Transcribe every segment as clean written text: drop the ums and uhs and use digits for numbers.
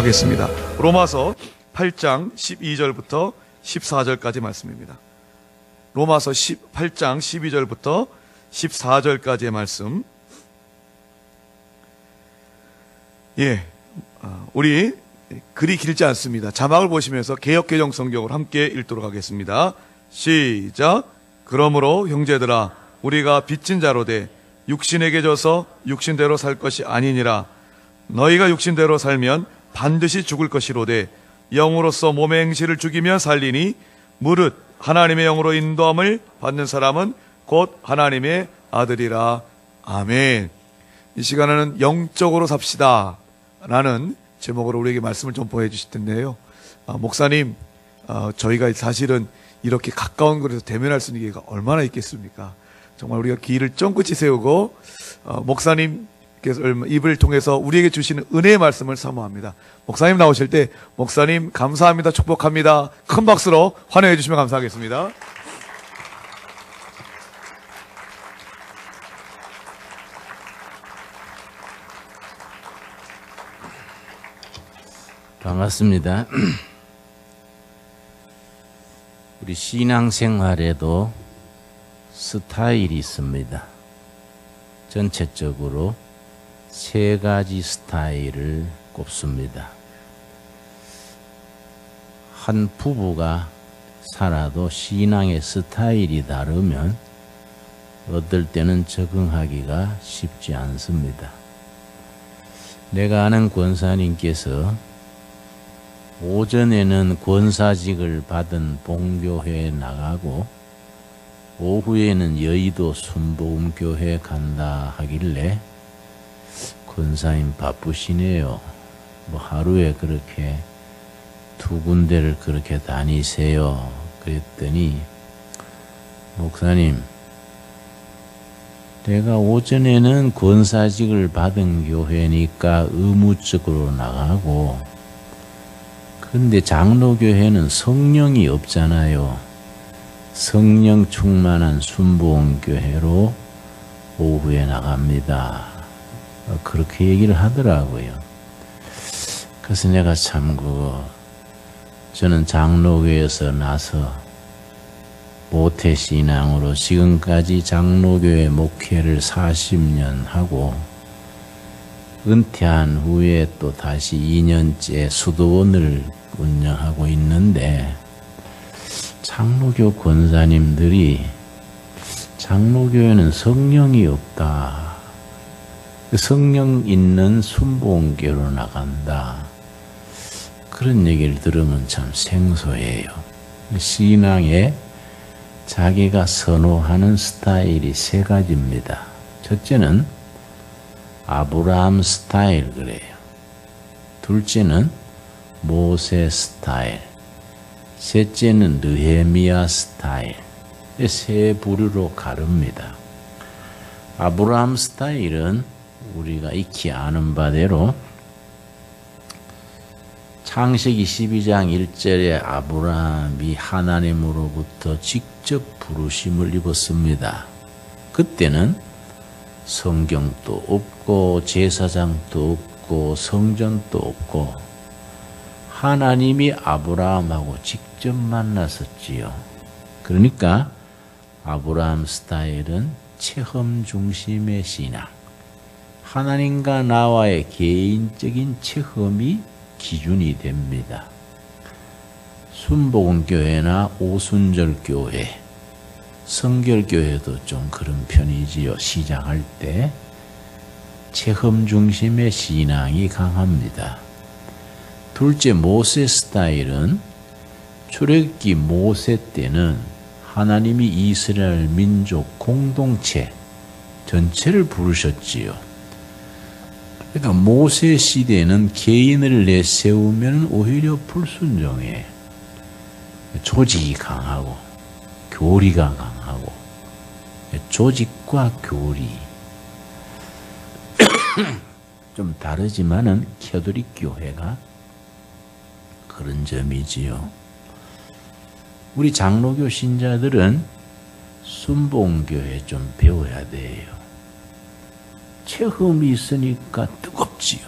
하겠습니다. 로마서 8장 12절부터 14절까지 말씀입니다. 로마서 8장 12절부터 14절까지의 말씀. 우리 글이 길지 않습니다. 자막을 보시면서 개역개정 성경을 함께 읽도록 하겠습니다. 시작. 그러므로 형제들아 우리가 빚진 자로 돼 육신에게 져서 육신대로 살 것이 아니니라. 너희가 육신대로 살면 반드시 죽을 것이로되 영으로서 몸의 행실을 죽이며 살리니 무릇 하나님의 영으로 인도함을 받는 사람은 곧 하나님의 아들이라. 아멘. 이 시간에는 영적으로 삽시다 라는 제목으로 우리에게 말씀을 좀 보여주실 텐데요. 목사님, 저희가 사실은 이렇게 가까운 거리에서 대면할 수 있는 기회가 얼마나 있겠습니까? 정말 우리가 기회를 쫑긋이 세우고 목사님 입을 통해서 우리에게 주시는 은혜의 말씀을 사모합니다. 목사님 나오실 때 목사님 감사합니다, 축복합니다 큰 박수로 환영해 주시면 감사하겠습니다. 반갑습니다. 우리 신앙생활에도 스타일이 있습니다. 전체적으로 세 가지 스타일을 꼽습니다. 한 부부가 살아도 신앙의 스타일이 다르면 어떨 때는 적응하기가 쉽지 않습니다. 내가 아는 권사님께서 오전에는 권사직을 받은 봉교회에 나가고 오후에는 여의도 순복음교회 간다 하길래 권사님 바쁘시네요. 뭐 하루에 그렇게 두 군데를 그렇게 다니세요. 그랬더니 목사님, 내가 오전에는 권사직을 받은 교회니까 의무적으로 나가고 근데 장로교회는 성령이 없잖아요. 성령 충만한 순복음교회로 오후에 나갑니다. 그렇게 얘기를 하더라고요. 그래서 내가 참 저는 장로교회에서 나서 모태신앙으로 지금까지 장로교회 목회를 40년 하고 은퇴한 후에 또 다시 2년째 수도원을 운영하고 있는데 장로교 권사님들이 장로교회는 성령이 없다. 성령 있는 순복음교회로 나간다. 그런 얘기를 들으면 참 생소해요. 신앙에 자기가 선호하는 스타일이 세 가지입니다. 첫째는 아브라함 스타일 그래요. 둘째는 모세 스타일. 셋째는 느헤미야 스타일. 세 부류로 가릅니다. 아브라함 스타일은 우리가 익히 아는 바대로 창세기 12장 1절에 아브라함이 하나님으로부터 직접 부르심을 입었습니다. 그때는 성경도 없고 제사장도 없고 성전도 없고 하나님이 아브라함하고 직접 만났었지요. 그러니까 아브라함 스타일은 체험 중심의 신앙, 하나님과 나와의 개인적인 체험이 기준이 됩니다. 순복음교회나 오순절교회, 성결교회도 좀 그런 편이지요. 시작할 때 체험 중심의 신앙이 강합니다. 둘째, 모세 스타일은 출애굽기 모세 때는 하나님이 이스라엘 민족 공동체 전체를 부르셨지요. 그러니까 모세 시대는 개인을 내세우면 오히려 불순종해. 조직이 강하고 교리가 강하고 조직과 교리 좀 다르지만은 캐톨릭 교회가 그런 점이지요. 우리 장로교 신자들은 순복음교회 좀 배워야 돼요. 체험이 있으니까 뜨겁지요.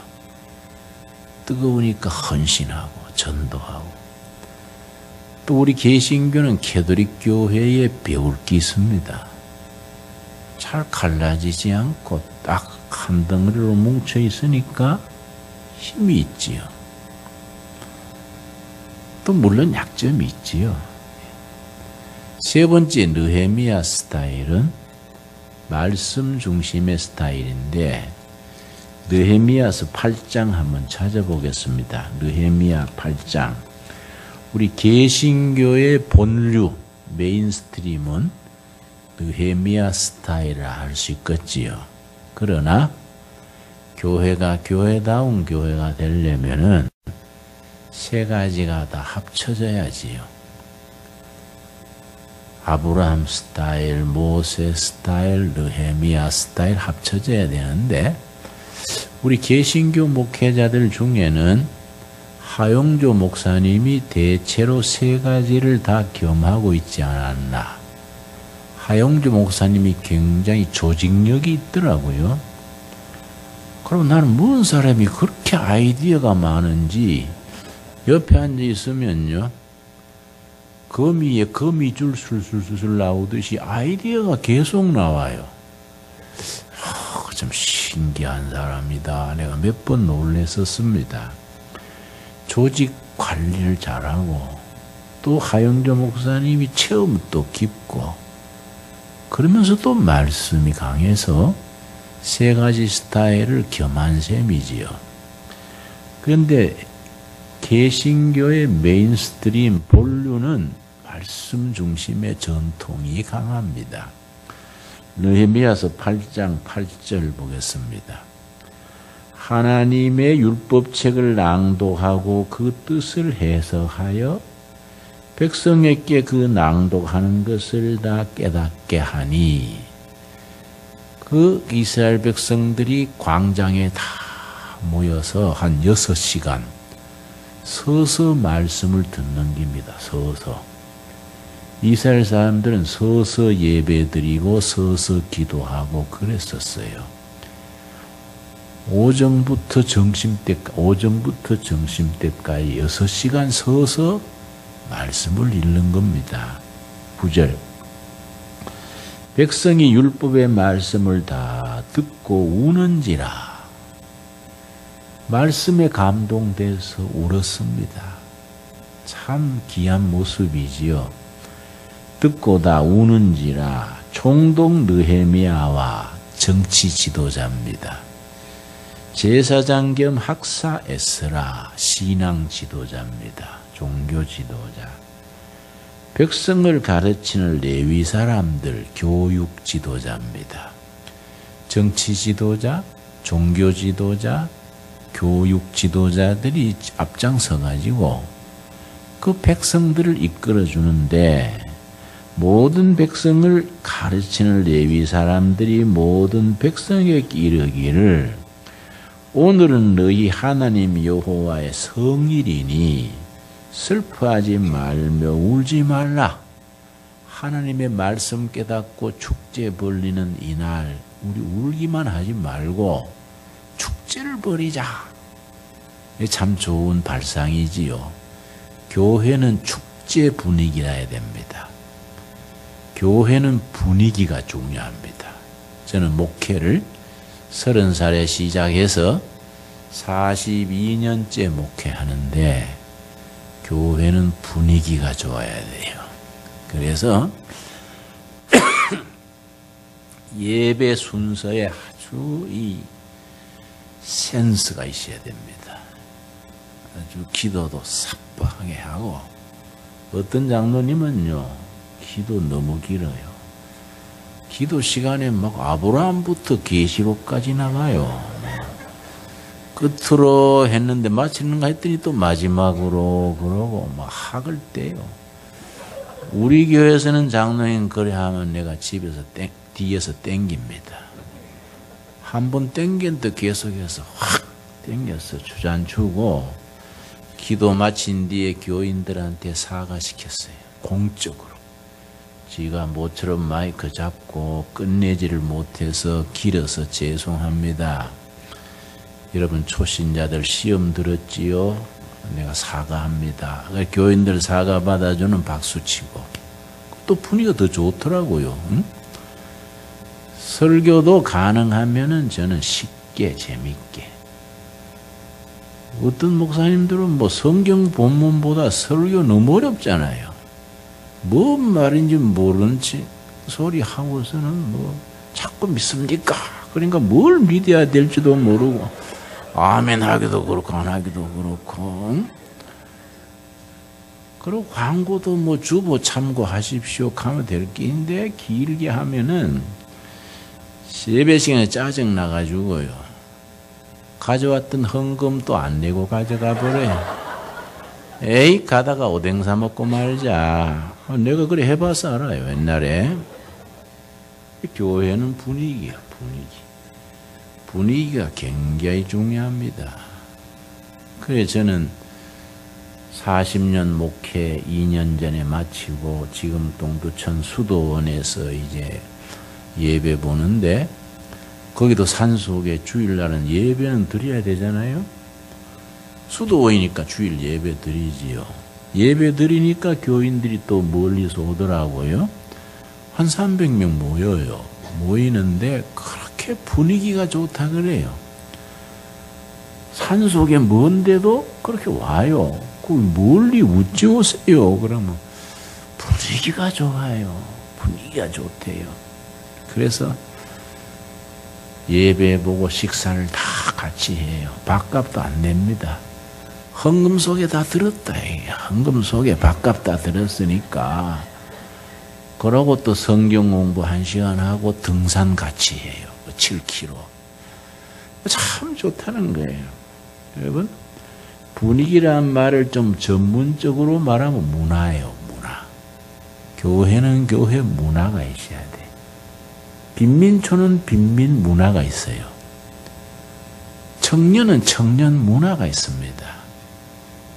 뜨거우니까 헌신하고 전도하고. 또 우리 개신교는 캐톨릭 교회에 배울 게 있습니다. 잘 갈라지지 않고 딱 한 덩어리로 뭉쳐 있으니까 힘이 있지요. 또 물론 약점이 있지요. 세 번째 느헤미야 스타일은 말씀 중심의 스타일인데 느헤미야서 8장 한번 찾아보겠습니다. 느헤미야 8장. 우리 개신교의 본류 메인스트림은 느헤미야 스타일을 알 수 있겠지요. 그러나 교회가 교회다운 교회가 되려면은 세 가지가 다 합쳐져야지요. 아브라함 스타일, 모세 스타일, 느헤미야 스타일 합쳐져야 되는데 우리 개신교 목회자들 중에는 하용조 목사님이 대체로 세 가지를 다 겸하고 있지 않았나. 하용조 목사님이 굉장히 조직력이 있더라고요. 그럼 나는 무슨 사람이 그렇게 아이디어가 많은지 옆에 앉아 있으면요. 거미에 거미줄 술술술 나오듯이 아이디어가 계속 나와요. 참 신기한 사람이다. 내가 몇 번 놀랬었습니다. 조직 관리를 잘하고 또 하영조 목사님이 체험도 깊고 그러면서 또 말씀이 강해서 세 가지 스타일을 겸한 셈이지요. 그런데 개신교의 메인스트림 본류는 말씀 중심의 전통이 강합니다. 느헤미야서 8장 8절 보겠습니다. 하나님의 율법책을 낭독하고 그 뜻을 해석하여 백성에게 그 낭독하는 것을 다 깨닫게 하니 그 이스라엘 백성들이 광장에 다 모여서 한 6시간 서서 말씀을 듣는 겁니다. 서서. 이스라엘 사람들은 서서 예배드리고 서서 기도하고 그랬었어요. 오전부터 점심때까지 6시간 서서 말씀을 읽는 겁니다. 9절. 백성이 율법의 말씀을 다 듣고 우는지라. 말씀에 감동돼서 울었습니다. 참 귀한 모습이지요. 듣고 다 우는지라. 총독 느헤미야와 정치 지도자입니다. 제사장 겸 학사 에스라 신앙 지도자입니다. 종교 지도자. 백성을 가르치는 레위 사람들 교육 지도자입니다. 정치 지도자, 종교 지도자, 교육 지도자들이 앞장서 가지고 그 백성들을 이끌어 주는데 모든 백성을 가르치는 레위 사람들이 모든 백성에게 이르기를 오늘은 너희 하나님 여호와의 성일이니 슬퍼하지 말며 울지 말라. 하나님의 말씀 깨닫고 축제 벌리는 이날 우리 울기만 하지 말고 축제를 벌이자. 참 좋은 발상이지요. 교회는 축제 분위기라 해야 됩니다. 교회는 분위기가 중요합니다. 저는 목회를 30살에 시작해서 42년째 목회하는데 교회는 분위기가 좋아야 돼요. 그래서 예배 순서에 아주 이 센스가 있어야 됩니다. 아주 기도도 삭박하게 하고 어떤 장로님은요 기도 너무 길어요. 기도 시간에 막 아브라함부터 계시록까지 나가요. 끝으로 했는데 마치는가 했더니 또 마지막으로 그러고 막 학을 떼요. 우리 교회에서는 장로님 그래 하면 내가 집에서 뒤에서 땡깁니다. 한 번 땡겼는데 계속해서 확 땡겼어. 주잔추고 기도 마친 뒤에 교인들한테 사과시켰어요. 공적으로. 지가 모처럼 마이크 잡고 끝내지를 못해서 길어서 죄송합니다. 여러분 초신자들 시험 들었지요? 내가 사과합니다. 교인들 사과 받아주는 박수치고 또 분위기가 더 좋더라고요. 응? 설교도 가능하면은 저는 쉽게 재밌게. 어떤 목사님들은 뭐 성경 본문보다 설교 너무 어렵잖아요. 뭔 말인지 모르는 소리 하고서는 뭐 자꾸 믿습니까? 그러니까 뭘 믿어야 될지도 모르고 아멘 하기도 그렇고 안 하기도 그렇고. 그리고 광고도 뭐 주보 참고하십시오 하면 될 게인데 길게 하면은 예배 시간에 짜증 나가지고요. 가져왔던 헌금도 안 내고 가져가 버려요. 에이 가다가 오뎅 사 먹고 말자. 내가 그래 해봐서 알아요. 옛날에. 교회는 분위기야. 분위기가 굉장히 중요합니다. 그래 저는 40년 목회 2년 전에 마치고 지금 동두천 수도원에서 이제 예배 보는데 거기도 산속에 주일날은 예배는 드려야 되잖아요. 수도원이니까 주일 예배 드리지요. 예배 드리니까 교인들이 또 멀리서 오더라고요. 한 300명 모여요. 모이는데 그렇게 분위기가 좋다 그래요. 산속에 먼데도 그렇게 와요. 그 멀리 웃지 오세요. 그러면 분위기가 좋아요. 분위기가 좋대요. 그래서 예배 보고 식사를 다 같이 해요. 밥값도 안 냅니다. 헌금 속에 다 들었다. 헌금 속에 밥값 다 들었으니까. 그러고 또 성경 공부 1시간 하고 등산 같이 해요. 7km. 참 좋다는 거예요. 여러분, 분위기란 말을 좀 전문적으로 말하면 문화예요. 문화. 교회는 교회 문화가 있어야 돼. 빈민촌은 빈민 문화가 있어요. 청년은 청년 문화가 있습니다.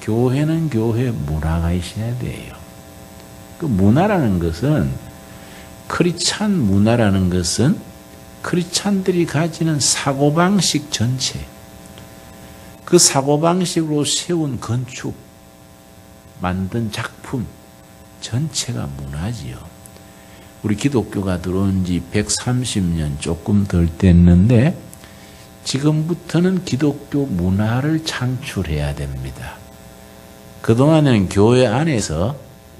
교회는 교회 문화가 있어야 돼요. 그 문화라는 것은 크리스찬 문화라는 것은 크리스찬들이 가지는 사고방식 전체, 그 사고방식으로 세운 건축, 만든 작품 전체가 문화지요. 우리 기독교가 들어온 지 130년 조금 덜 됐는데 지금부터는 기독교 문화를 창출해야 됩니다. 그동안에는 교회 안에서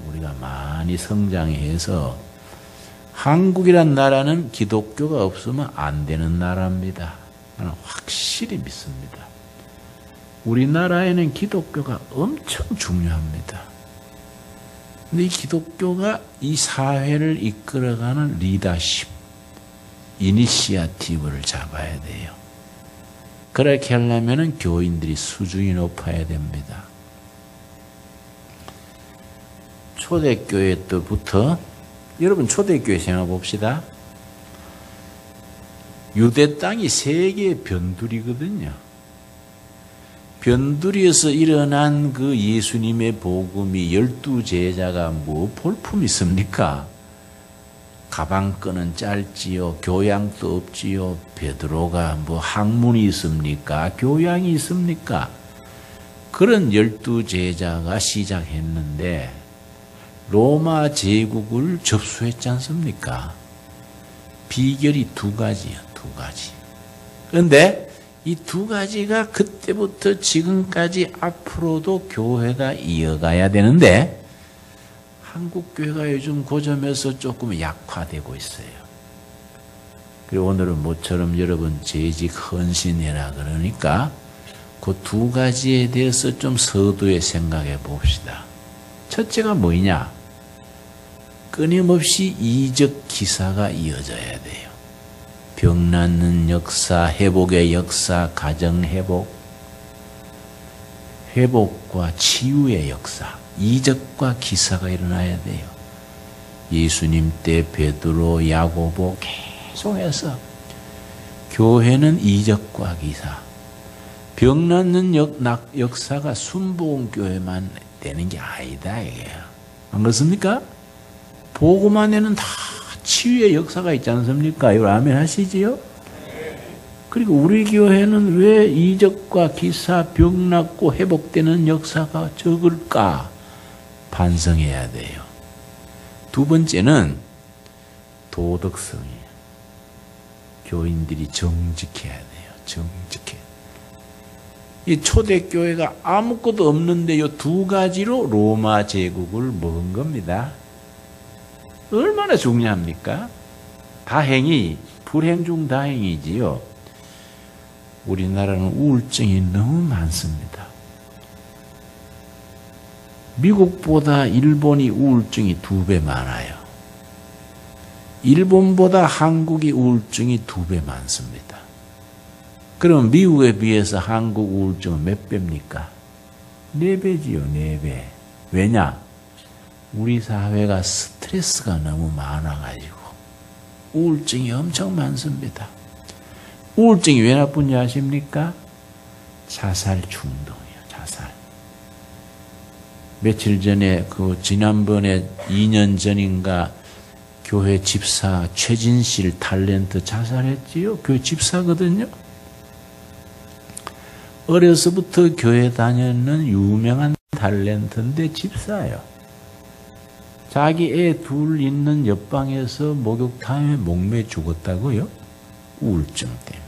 우리가 많이 성장해서 한국이란 나라는 기독교가 없으면 안 되는 나라입니다. 나는 확실히 믿습니다. 우리나라에는 기독교가 엄청 중요합니다. 근데 이 기독교가 이 사회를 이끌어가는 리더십, 이니시아티브를 잡아야 돼요. 그렇게 하려면 교인들이 수준이 높아야 됩니다. 초대교회 때부터 여러분 초대교회 생각 봅시다. 유대 땅이 세 개의 변두리거든요. 변두리에서 일어난 그 예수님의 복음이 12제자가 뭐 볼품이 있습니까? 가방끈은 짧지요. 교양도 없지요. 베드로가 뭐 학문이 있습니까? 교양이 있습니까? 그런 12제자가 시작했는데 로마 제국을 접수했지 않습니까? 비결이 두 가지요. 두 가지. 그런데 이 두 가지가 그때부터 지금까지 앞으로도 교회가 이어가야 되는데 한국 교회가 요즘 그 점에서 조금 약화되고 있어요. 그리고 오늘은 모처럼 여러분 재직 헌신해라 그러니까 그 두 가지에 대해서 좀 서두에 생각해 봅시다. 첫째가 뭐냐? 끊임없이 이적 기사가 이어져야 돼요. 병 낫는 역사, 회복의 역사, 가정 회복, 회복과 치유의 역사, 이적과 기사가 일어나야 돼요. 예수님 때 베드로, 야고보 계속해서 교회는 이적과 기사, 병 낫는 역사가 순복음교회만 되는 게 아니다 이게요. 안 그렇습니까? 복음 안에는 다 치유의 역사가 있지 않습니까? 이걸 아멘 하시지요? 그리고 우리 교회는 왜 이적과 기사, 병 낫고 회복되는 역사가 적을까? 반성해야 돼요. 두 번째는 도덕성이에요. 교인들이 정직해야 돼요. 정직해. 이 초대교회가 아무것도 없는데 이 두 가지로 로마 제국을 먹은 겁니다. 얼마나 중요합니까? 다행히 불행 중 다행이지요. 우리나라는 우울증이 너무 많습니다. 미국보다 일본이 우울증이 2배 많아요. 일본보다 한국이 우울증이 2배 많습니다. 그럼 미국에 비해서 한국 우울증은 몇 배입니까? 4배지요, 4배. 왜냐? 우리 사회가 스트레스가 너무 많아가지고 우울증이 엄청 많습니다. 우울증이 왜 나쁜지 아십니까? 자살 충동이에요, 자살. 며칠 전에 지난번에 2년 전인가 교회 집사 최진실 탤런트 자살했지요? 교회 집사거든요. 어려서부터 교회 다녔는 유명한 탤런트인데 집사예요. 자기 애 둘 있는 옆방에서 목욕탕에 목매 죽었다고요? 우울증 때문에.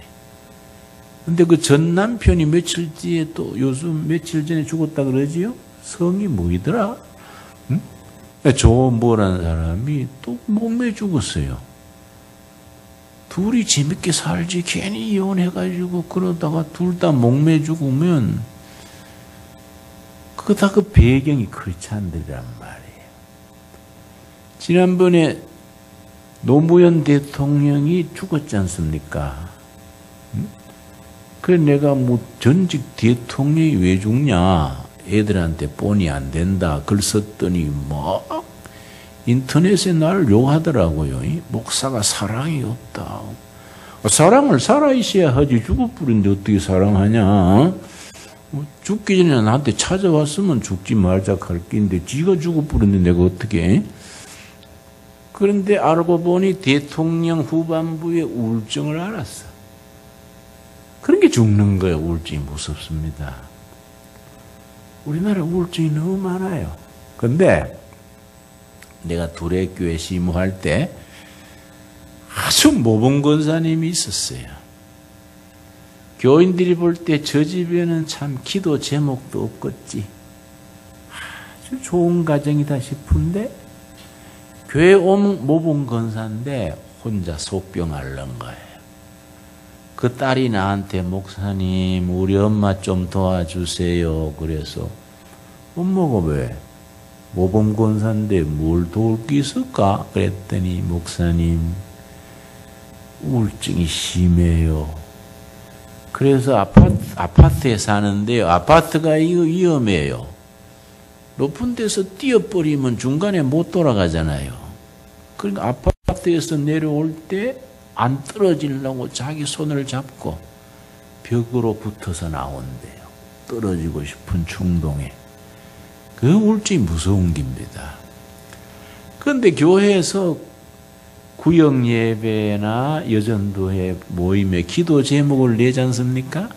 근데 그 전 남편이 며칠 뒤에 또 요즘 며칠 전에 죽었다 그러지요? 성이 뭐이더라? 응? 조모라는 사람이 또 목매 죽었어요. 둘이 재밌게 살지 괜히 이혼해가지고 그러다가 둘 다 목매 죽으면 그거 다 그 배경이 그렇지 않더란 말이에요. 지난번에 노무현 대통령이 죽었지 않습니까? 그래 내가 뭐 전직 대통령이 왜 죽냐? 애들한테 본이 안 된다. 글 썼더니 막 인터넷에 나를 욕하더라고요. 목사가 사랑이 없다. 사랑을 살아있어야 하지. 죽어버린데 어떻게 사랑하냐? 죽기 전에 나한테 찾아왔으면 죽지 말자 할 낀데 지가 죽어버렸는데 내가 어떻게? 그런데 알고 보니 대통령 후반부에 우울증을 알았어. 그런 게 죽는 거예요. 우울증이 무섭습니다. 우리나라 우울증이 너무 많아요. 근데 내가 두레교회 시무할 때 아주 모범 권사님이 있었어요. 교인들이 볼 때 저 집에는 참 기도 제목도 없겠지. 아주 좋은 가정이다 싶은데 교회 모범 권사인데 혼자 속병 앓는 거예요. 그 딸이 나한테 목사님 우리 엄마 좀 도와주세요. 그래서 엄마가 왜? 모범 권사인데 뭘 도울 게 있을까? 그랬더니 목사님 우울증이 심해요. 그래서 아파트에 사는데요. 아파트가 이거 위험해요. 높은 데서 뛰어버리면 중간에 못 돌아가잖아요. 그러니까 아파트에서 내려올 때 안 떨어지려고 자기 손을 잡고 벽으로 붙어서 나온대요. 떨어지고 싶은 충동에. 그 우울증이 무서운 겁니다. 그런데 교회에서 구역 예배나 여전도회 모임에 기도 제목을 내지 않습니까?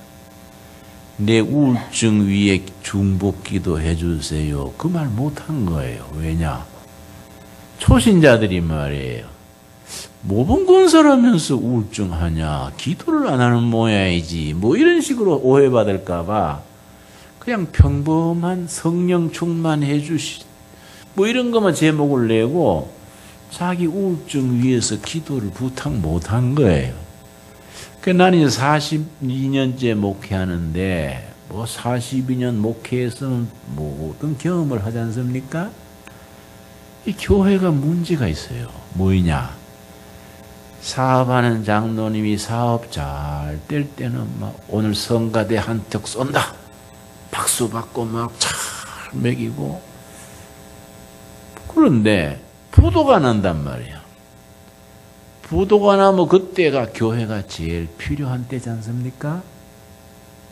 내 우울증 위에 중복 기도해 주세요. 그 말 못한 거예요. 왜냐? 초신자들이 말이에요. 모범 권사라면서 우울증 하냐? 기도를 안 하는 모양이지. 뭐 이런 식으로 오해받을까봐 그냥 평범한 성령 충만해 주시 뭐 이런 것만 제목을 내고 자기 우울증 위해서 기도를 부탁 못한 거예요. 그 나는 42년째 목회하는데 뭐 42년 목회에서는 모든 경험을 하지 않습니까? 이 교회가 문제가 있어요. 뭐이냐? 사업하는 장로님이 사업 잘 될 때는 막 오늘 성가대 한턱 쏜다. 박수 받고 막 잘 먹이고. 그런데 부도가 난단 말이야. 부도가 나면 그때가 교회가 제일 필요한 때지 않습니까?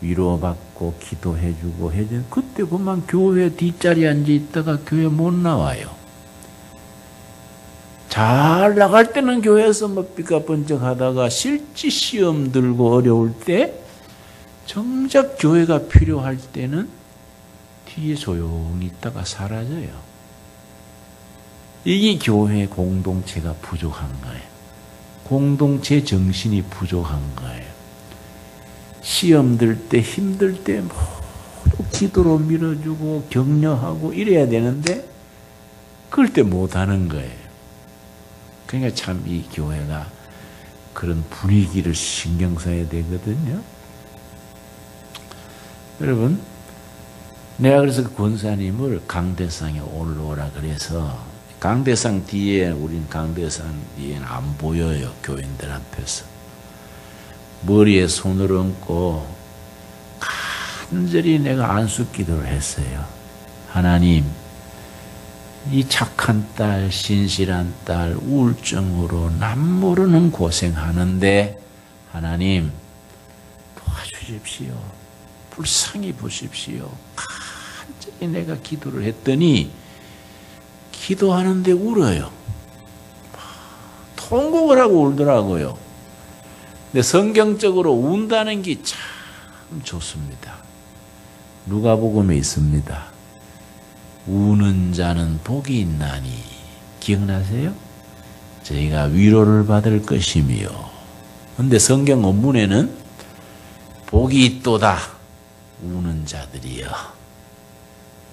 위로받고 기도해주고 해줘. 그때 그만 교회 뒷자리에 앉아 있다가 교회 못 나와요. 잘 나갈 때는 교회에서 뭐 삐까번쩍 하다가 실지 시험 들고 어려울 때 정작 교회가 필요할 때는 뒤에 조용히 있다가 사라져요. 이게 교회 공동체가 부족한 거예요. 공동체 정신이 부족한 거예요. 시험 들 때 힘들 때 모두 기도로 밀어주고 격려하고 이래야 되는데 그럴 때 못하는 거예요. 그러니까 참 이 교회가 그런 분위기를 신경 써야 되거든요. 여러분, 내가 그래서 그 권사님을 강대상에 올라오라 그래서 강대상 뒤에 우린 강대상 뒤에는 안 보여요. 교인들 앞에서. 머리에 손을 얹고 간절히 내가 안수 기도를 했어요. 하나님, 이 착한 딸, 신실한 딸, 우울증으로 남모르는 고생하는데 하나님 도와주십시오. 불쌍히 보십시오. 간절히 내가 기도를 했더니 기도하는데 울어요. 통곡을 하고 울더라고요. 근데 성경적으로 운다는 게 참 좋습니다. 누가복음에 있습니다. 우는 자는 복이 있나니 기억나세요? 저희가 위로를 받을 것이며. 근데 성경 원문에는 복이 있도다 우는 자들이여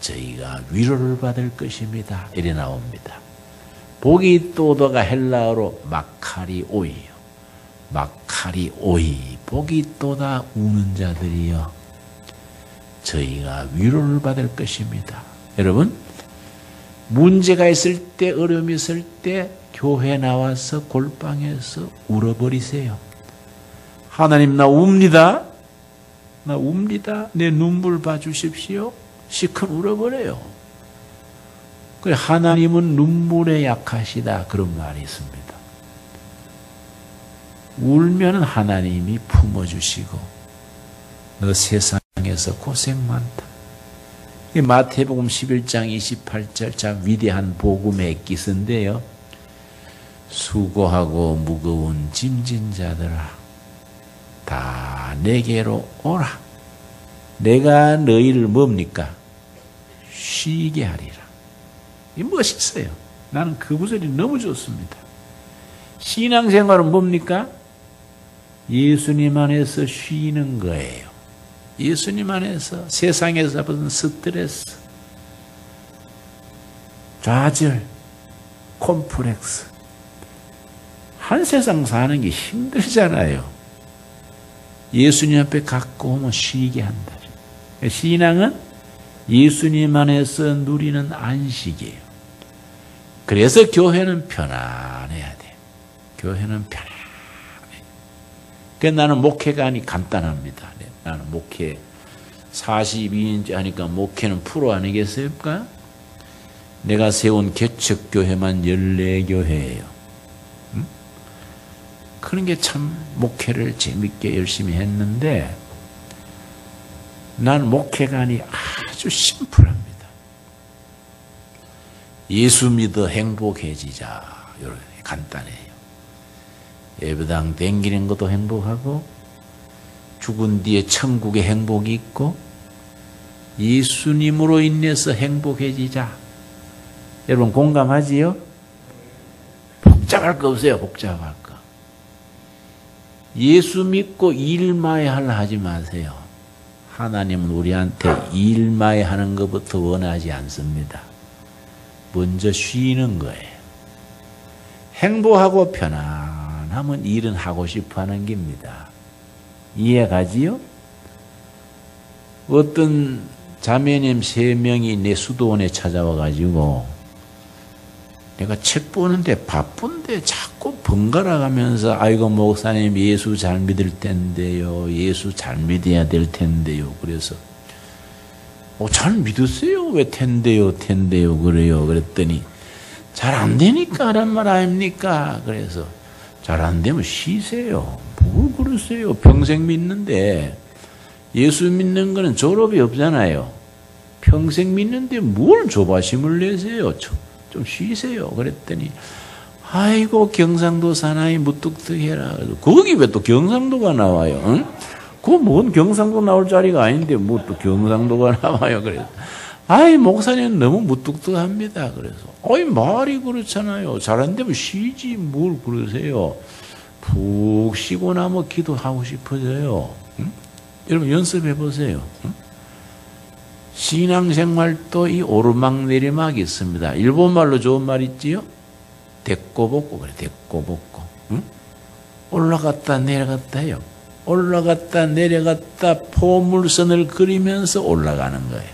저희가 위로를 받을 것입니다. 이래 나옵니다. 복이 있도다가 헬라어로 마카리오이요. 마카리오이. 복이 있도다 우는 자들이여 저희가 위로를 받을 것입니다. 여러분, 문제가 있을 때, 어려움이 있을 때 교회 나와서 골방에서 울어버리세요. 하나님, 나 웁니다. 나 웁니다. 내 눈물 봐주십시오. 시큰 울어버려요. 그래, 하나님은 눈물에 약하시다. 그런 말이 있습니다. 울면 하나님이 품어주시고 너 세상에서 고생 많다. 마태복음 11장 28절 참 위대한 복음의 기서인데요. 수고하고 무거운 짐진 자들아 다 내게로 오라. 내가 너희를 뭡니까? 쉬게 하리라. 이 멋있어요. 나는 그 구절이 너무 좋습니다. 신앙생활은 뭡니까? 예수님 안에서 쉬는 거예요. 예수님 안에서 세상에서 받은 스트레스, 좌절, 콤플렉스 한 세상 사는 게 힘들잖아요. 예수님 앞에 갖고 오면 쉬게 한다. 신앙은 예수님 안에서 누리는 안식이에요. 그래서 교회는 편안해야 돼. 교회는 편안해. 그래서 나는 목회관이 간단합니다. 나는 목회 42인째 하니까 목회는 프로 아니겠습니까? 내가 세운 개척교회만 14교회예요. 응? 그런 게 참 목회를 재밌게 열심히 했는데 난 목회관이 아주 심플합니다. 예수 믿어 행복해지자. 이렇게 간단해요. 예배당 댕기는 것도 행복하고 죽은 뒤에 천국의 행복이 있고 예수님으로 인해서 행복해지자. 여러분 공감하지요? 복잡할 거 없어요. 복잡할 거. 예수 믿고 일마에 하려 하지 마세요. 하나님은 우리한테 일마에 하는 것부터 원하지 않습니다. 먼저 쉬는 거예요. 행복하고 편안하면 일은 하고 싶어 하는 겁니다. 이해가지요? 어떤 자매님 3명이 내 수도원에 찾아와 가지고 내가 책 보는데 바쁜데 자꾸 번갈아 가면서 아이고 목사님 예수 잘 믿을 텐데요. 예수 잘 믿어야 될 텐데요. 그래서 잘 믿으세요. 왜 텐데요 그래요. 그랬더니 잘 안 되니까 하란 말 아닙니까? 그래서 잘 안 되면 쉬세요. 뭘 그러세요? 평생 믿는데 예수 믿는 거는 졸업이 없잖아요. 평생 믿는데 뭘 조바심을 내세요? 좀 쉬세요. 그랬더니 아이고 경상도 사나이 무뚝뚝해라. 거기 왜 또 경상도가 나와요? 응? 그거 뭔 경상도 나올 자리가 아닌데 뭐 또 경상도가 나와요. 그래서 아이 목사님 너무 무뚝뚝합니다. 그래서 어이 말이 그렇잖아요. 잘 안 되면 쉬지 뭘 그러세요. 푹 쉬고 나면 기도하고 싶어져요. 응? 여러분 연습해 보세요. 응? 신앙생활도 이 오르막내리막이 있습니다. 일본말로 좋은 말 있지요? 데꼬복고 그래. 데꼬복고. 응? 올라갔다 내려갔다요. 올라갔다 내려갔다 포물선을 그리면서 올라가는 거예요.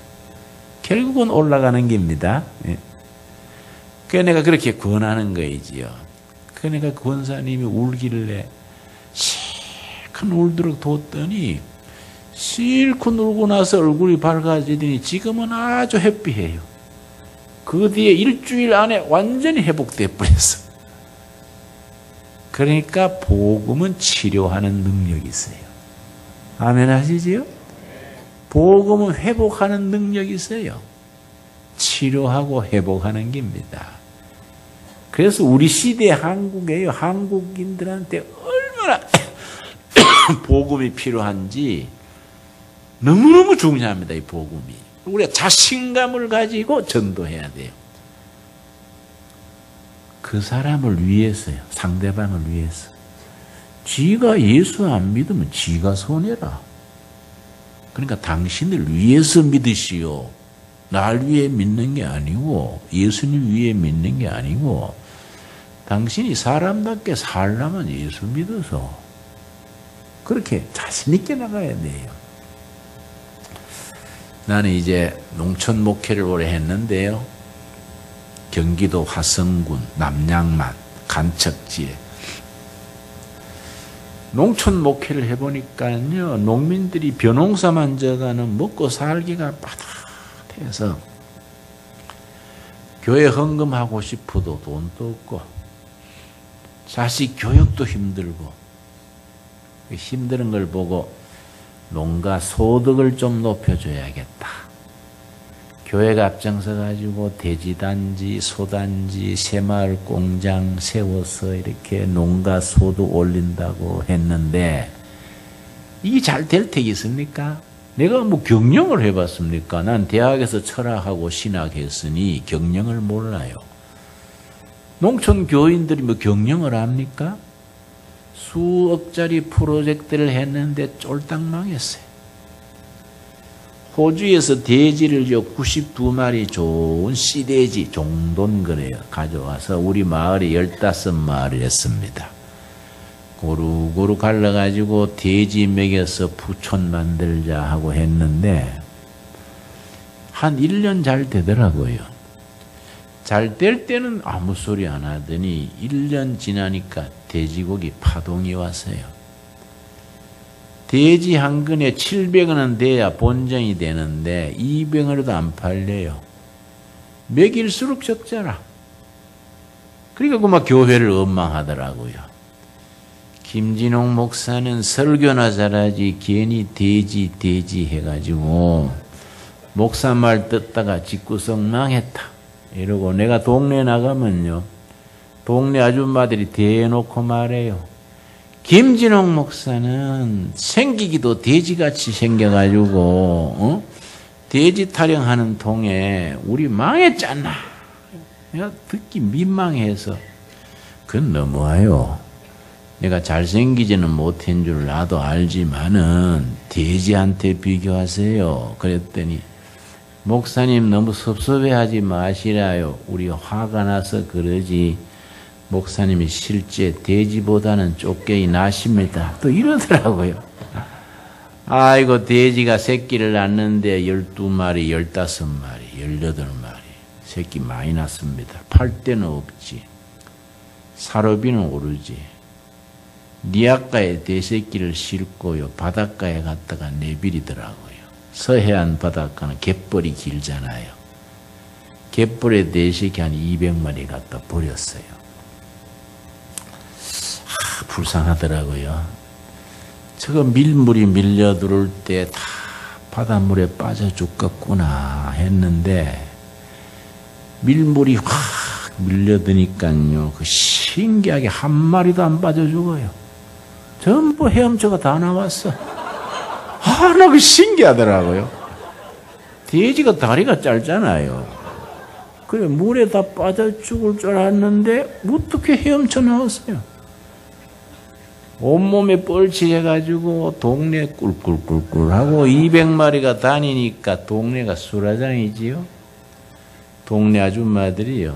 결국은 올라가는 겁니다. 예. 그래서 내가 그렇게 권하는 거이지요. 그러니까 권사님이 울길래 실컷 울도록 뒀더니 실컷 울고 나서 얼굴이 밝아지더니 지금은 아주 해피해요. 그 뒤에 일주일 안에 완전히 회복돼 버렸어. 그러니까 복음은 치료하는 능력이 있어요. 아멘 하시지요? 복음은 회복하는 능력이 있어요. 치료하고 회복하는 겁니다. 그래서 우리 시대 한국에요. 한국인들한테 얼마나 복음이 필요한지 너무너무 중요합니다. 이 복음이. 우리가 자신감을 가지고 전도해야 돼요. 그 사람을 위해서요. 상대방을 위해서. 지가 예수 안 믿으면 지가 손해라. 그러니까 당신을 위해서 믿으시오. 날 위해 믿는 게 아니고 예수님 위해 믿는 게 아니고 당신이 사람답게 살려면 예수 믿어서 그렇게 자신 있게 나가야 돼요. 나는 이제 농촌 목회를 오래 했는데요. 경기도 화성군 남양만 간척지에 농촌 목회를 해보니까요. 농민들이 벼농사만 져가는 먹고 살기가 빠듯해서 교회 헌금하고 싶어도 돈도 없고 자식 교육도 힘들고 힘드는 걸 보고 농가 소득을 좀 높여줘야겠다. 교회가 앞장서 가지고 돼지단지, 소단지, 새마을 공장 세워서 이렇게 농가 소득 올린다고 했는데 이게 잘 될 택이 있습니까? 내가 뭐 경영을 해봤습니까? 난 대학에서 철학하고 신학했으니 경영을 몰라요. 농촌 교인들이 뭐 경영을 합니까? 수억짜리 프로젝트를 했는데 쫄딱 망했어요. 호주에서 돼지를 92마리 좋은 씨돼지 종돈 그래요. 가져와서 우리 마을에 15마리를 했습니다. 고루고루 갈라가지고 돼지 먹여서 부촌 만들자 하고 했는데 한 1년 잘 되더라고요. 잘 될 때는 아무 소리 안 하더니 1년 지나니까 돼지고기 파동이 왔어요. 돼지 한 근에 700원은 돼야 본전이 되는데 200원에도 안 팔려요. 먹일수록 적잖아. 그러니까 그만 교회를 원망하더라고요. 김진홍 목사는 설교나 잘하지 괜히 돼지 해가지고 목사 말 듣다가 집구석 망했다. 이러고 내가 동네 나가면요. 동네 아줌마들이 대놓고 말해요. 김진홍 목사는 생기기도 돼지같이 생겨가지고 돼지 타령하는 통에 우리 망했잖아. 내가 듣기 민망해서 그건 너무해요. 내가 잘생기지는 못한 줄 나도 알지만은 돼지한테 비교하세요. 그랬더니 목사님 너무 섭섭해하지 마시라요. 우리 화가 나서 그러지. 목사님이 실제 돼지보다는 쫓겨이 나십니다. 또 이러더라고요. 아이고 돼지가 새끼를 낳는데 12마리, 15마리, 18마리 새끼 많이 낳습니다. 팔 데는 없지. 사료비는 오르지. 니아가에 대새끼를 싣고요. 바닷가에 갔다가 내비리더라고요. 서해안 바닷가는 갯벌이 길잖아요. 갯벌에 대식이 한 200마리 갖다 버렸어요. 불쌍하더라고요. 저거 밀물이 밀려 들어올 때 다 바닷물에 빠져 죽겠구나 했는데 밀물이 확 밀려드니까요. 그 신기하게 한 마리도 안 빠져 죽어요. 전부 헤엄쳐가 다 나왔어. 나 그 신기하더라고요. 돼지가 다리가 짧잖아요. 그래 물에 다 빠져 죽을 줄 알았는데 어떻게 헤엄쳐 나왔어요. 온몸에 뻘치해가지고 동네 꿀꿀꿀꿀 하고 200마리가 다니니까 동네가 수라장이지요. 동네 아줌마들이요.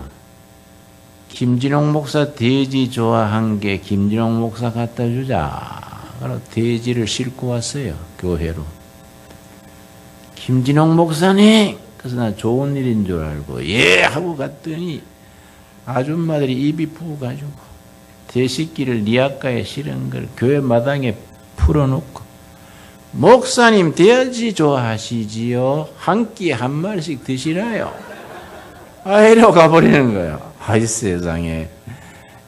김진홍 목사 돼지 좋아한 게 김진홍 목사 갖다 주자. 그래서 돼지를 싣고 왔어요. 교회로. 김진홍 목사님! 그래서 나 좋은 일인 줄 알고 예! 하고 갔더니 아줌마들이 입이 부어가지고 돼지끼를 니아가에 실은 걸 교회 마당에 풀어놓고 목사님 돼지 좋아하시지요? 한 끼에 한 마리씩 드시나요? 이러고 가버리는 거예요. 아이 세상에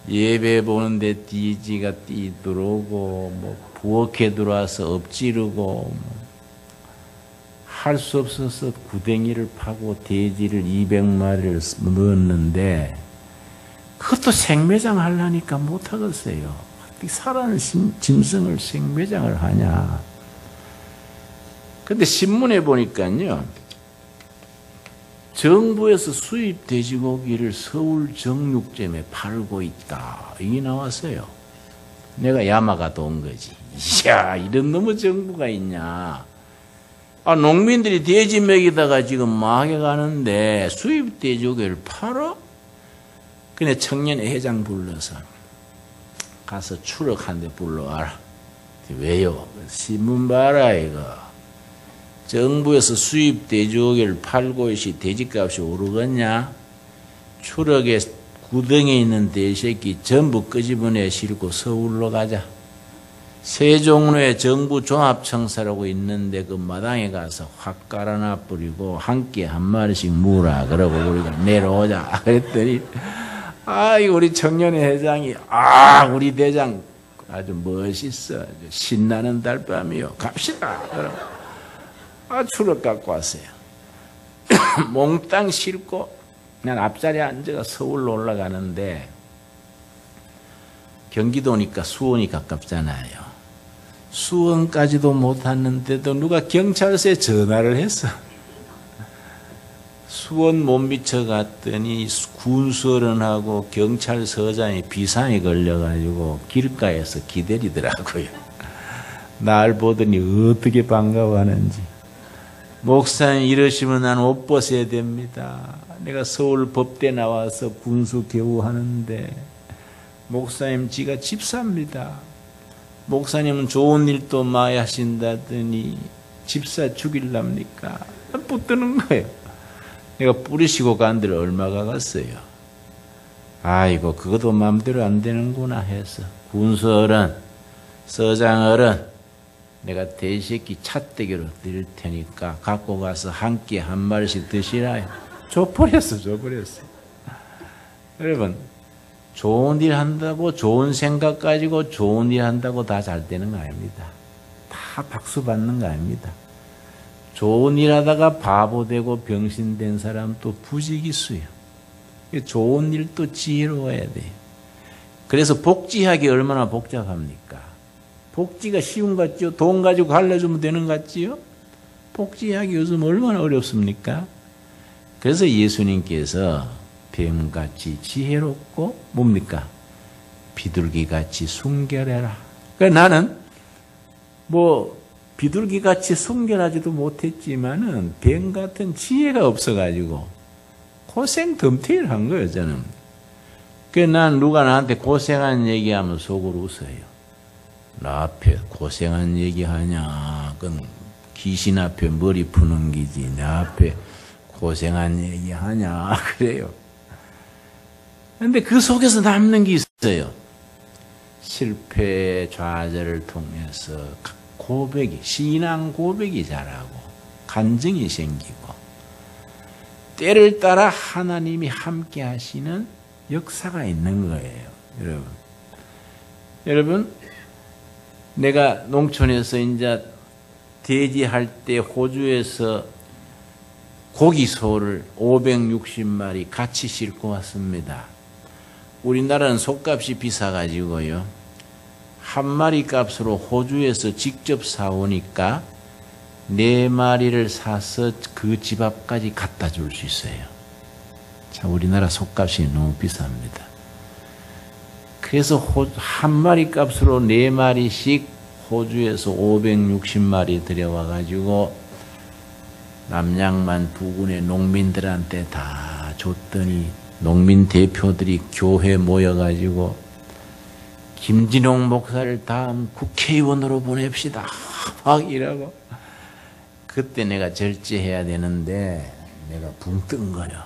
예배 보는데 돼지가 뛰들어오고 뭐 부엌에 들어와서 엎지르고 할 수 없어서 구덩이를 파고 돼지를 200마리를 넣었는데 그것도 생매장 하려니까 못하겠어요. 어떻게 살아는 짐승을 생매장을 하냐. 근데 신문에 보니까요. 정부에서 수입 돼지고기를 서울 정육점에 팔고 있다. 이게 나왔어요. 내가 야마가 돈 거지. 이야, 이런 놈의 정부가 있냐. 농민들이 돼지 먹이다가 지금 망해 가는데 수입 돼지고기를 팔아? 그냥 청년회 회장 불러서 가서 추럭 한 대 불러와라. 왜요? 신문 봐라 이거. 정부에서 수입 돼지고기를 팔고 있이 돼지값이 오르겠냐? 추럭에 구덩이에 있는 돼지새끼 전부 끄집어내 싣고 서울로 가자. 세종로에 정부 종합청사라고 있는데 그 마당에 가서 확 깔아놔 버리고 한 끼에 한 마리씩 무라. 그러고 우리가 내려오자. 그랬더니 우리 청년회 회장이 우리 대장 아주 멋있어. 아주 신나는 달밤이요. 갑시다. 그러고 추럭 갖고 왔어요. 몽땅 싣고 난 앞자리에 앉아가 서울로 올라가는데 경기도니까 수원이 가깝잖아요. 수원까지도 못 왔는데도 누가 경찰서에 전화를 했어. 수원 못 미쳐 갔더니 군수어른하고 경찰서장이 비상이 걸려가지고 길가에서 기다리더라고요. 날 보더니 어떻게 반가워하는지. 목사님 이러시면 난 옷 벗어야 됩니다. 내가 서울 법대 나와서 군수 겨우 하는데 목사님 지가 집사입니다. 목사님은 좋은 일도 많이 하신다더니 집사 죽일랍니까? 붙드는 거예요. 내가 뿌리시고 간 데를 얼마 가갔어요. 아이고 그것도 마음대로 안 되는구나 해서 군수 어른, 서장 어른 내가 돼지새끼 찻대기로 드릴 테니까 갖고 가서 한 끼에 한 마리씩 드시라요. 줘버렸어. 여러분 좋은 일 한다고 좋은 생각 가지고 좋은 일 한다고 다 잘 되는 거 아닙니다. 다 박수 받는 거 아닙니다. 좋은 일 하다가 바보 되고 병신 된 사람 또 부지기수요. 좋은 일도 지혜로워야 돼. 그래서 복지하기 얼마나 복잡합니까? 복지가 쉬운 것 같죠? 돈 가지고 갈라주면 되는 것 같지요? 복지하기 요즘 얼마나 어렵습니까? 그래서 예수님께서 뱀같이 지혜롭고 뭡니까? 비둘기같이 순결해라. 그러니까 나는 비둘기같이 순결하지도 못했지만은 뱀 같은 지혜가 없어가지고 고생 덤태일한 거예요 저는. 그래서 난 누가 나한테 고생한 얘기하면 속으로 웃어요. 나 앞에 고생한 얘기하냐? 그건 귀신 앞에 머리 푸는 기지. 내 앞에 고생한 얘기하냐? 그래요. 근데 그 속에서 남는 게 있어요. 실패 좌절을 통해서 고백이, 신앙 고백이 자라고, 간증이 생기고, 때를 따라 하나님이 함께 하시는 역사가 있는 거예요. 여러분, 내가 농촌에서 이제 대지할 때 호주에서 고기소를 560마리 같이 싣고 왔습니다. 우리나라는 속값이 비싸가지고요. 한 마리 값으로 호주에서 직접 사오니까 4마리를 사서 그 집 앞까지 갖다 줄 수 있어요. 자, 우리나라 속값이 너무 비쌉니다. 그래서 한 마리 값으로 4마리씩 호주에서 560마리 들여와가지고 남양만 부근의 농민들한테 다 줬더니 농민 대표들이 교회 모여가지고 김진홍 목사를 다음 국회의원으로 보냅시다 막 이러고, 그때 내가 절제해야 되는데 내가 붕 뜬 거예요.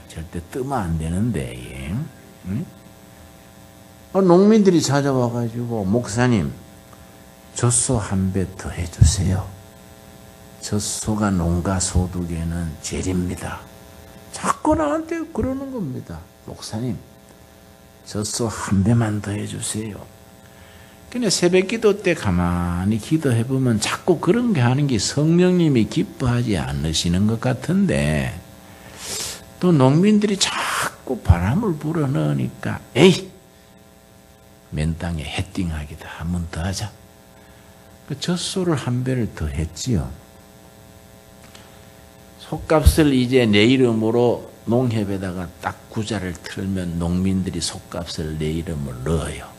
절대 뜨면 안 되는데. 응? 농민들이 찾아와가지고 목사님 젖소 한 배 더 해주세요. 젖소가 농가 소득에는 제일입니다. 자꾸 나한테 그러는 겁니다. 목사님 젖소 한 배만 더 해주세요. 그냥 새벽 기도 때 가만히 기도해보면 자꾸 그런 게 하는 게 성령님이 기뻐하지 않으시는 것 같은데, 또 농민들이 자꾸 바람을 불어넣으니까 에이 맨 땅에 헤딩하기다, 한 번 더 하자. 그 젖소를 한 배를 더 했지요. 속값을 이제 내 이름으로 농협에다가 딱 구자를 틀면 농민들이 속값을 내 이름으로 넣어요.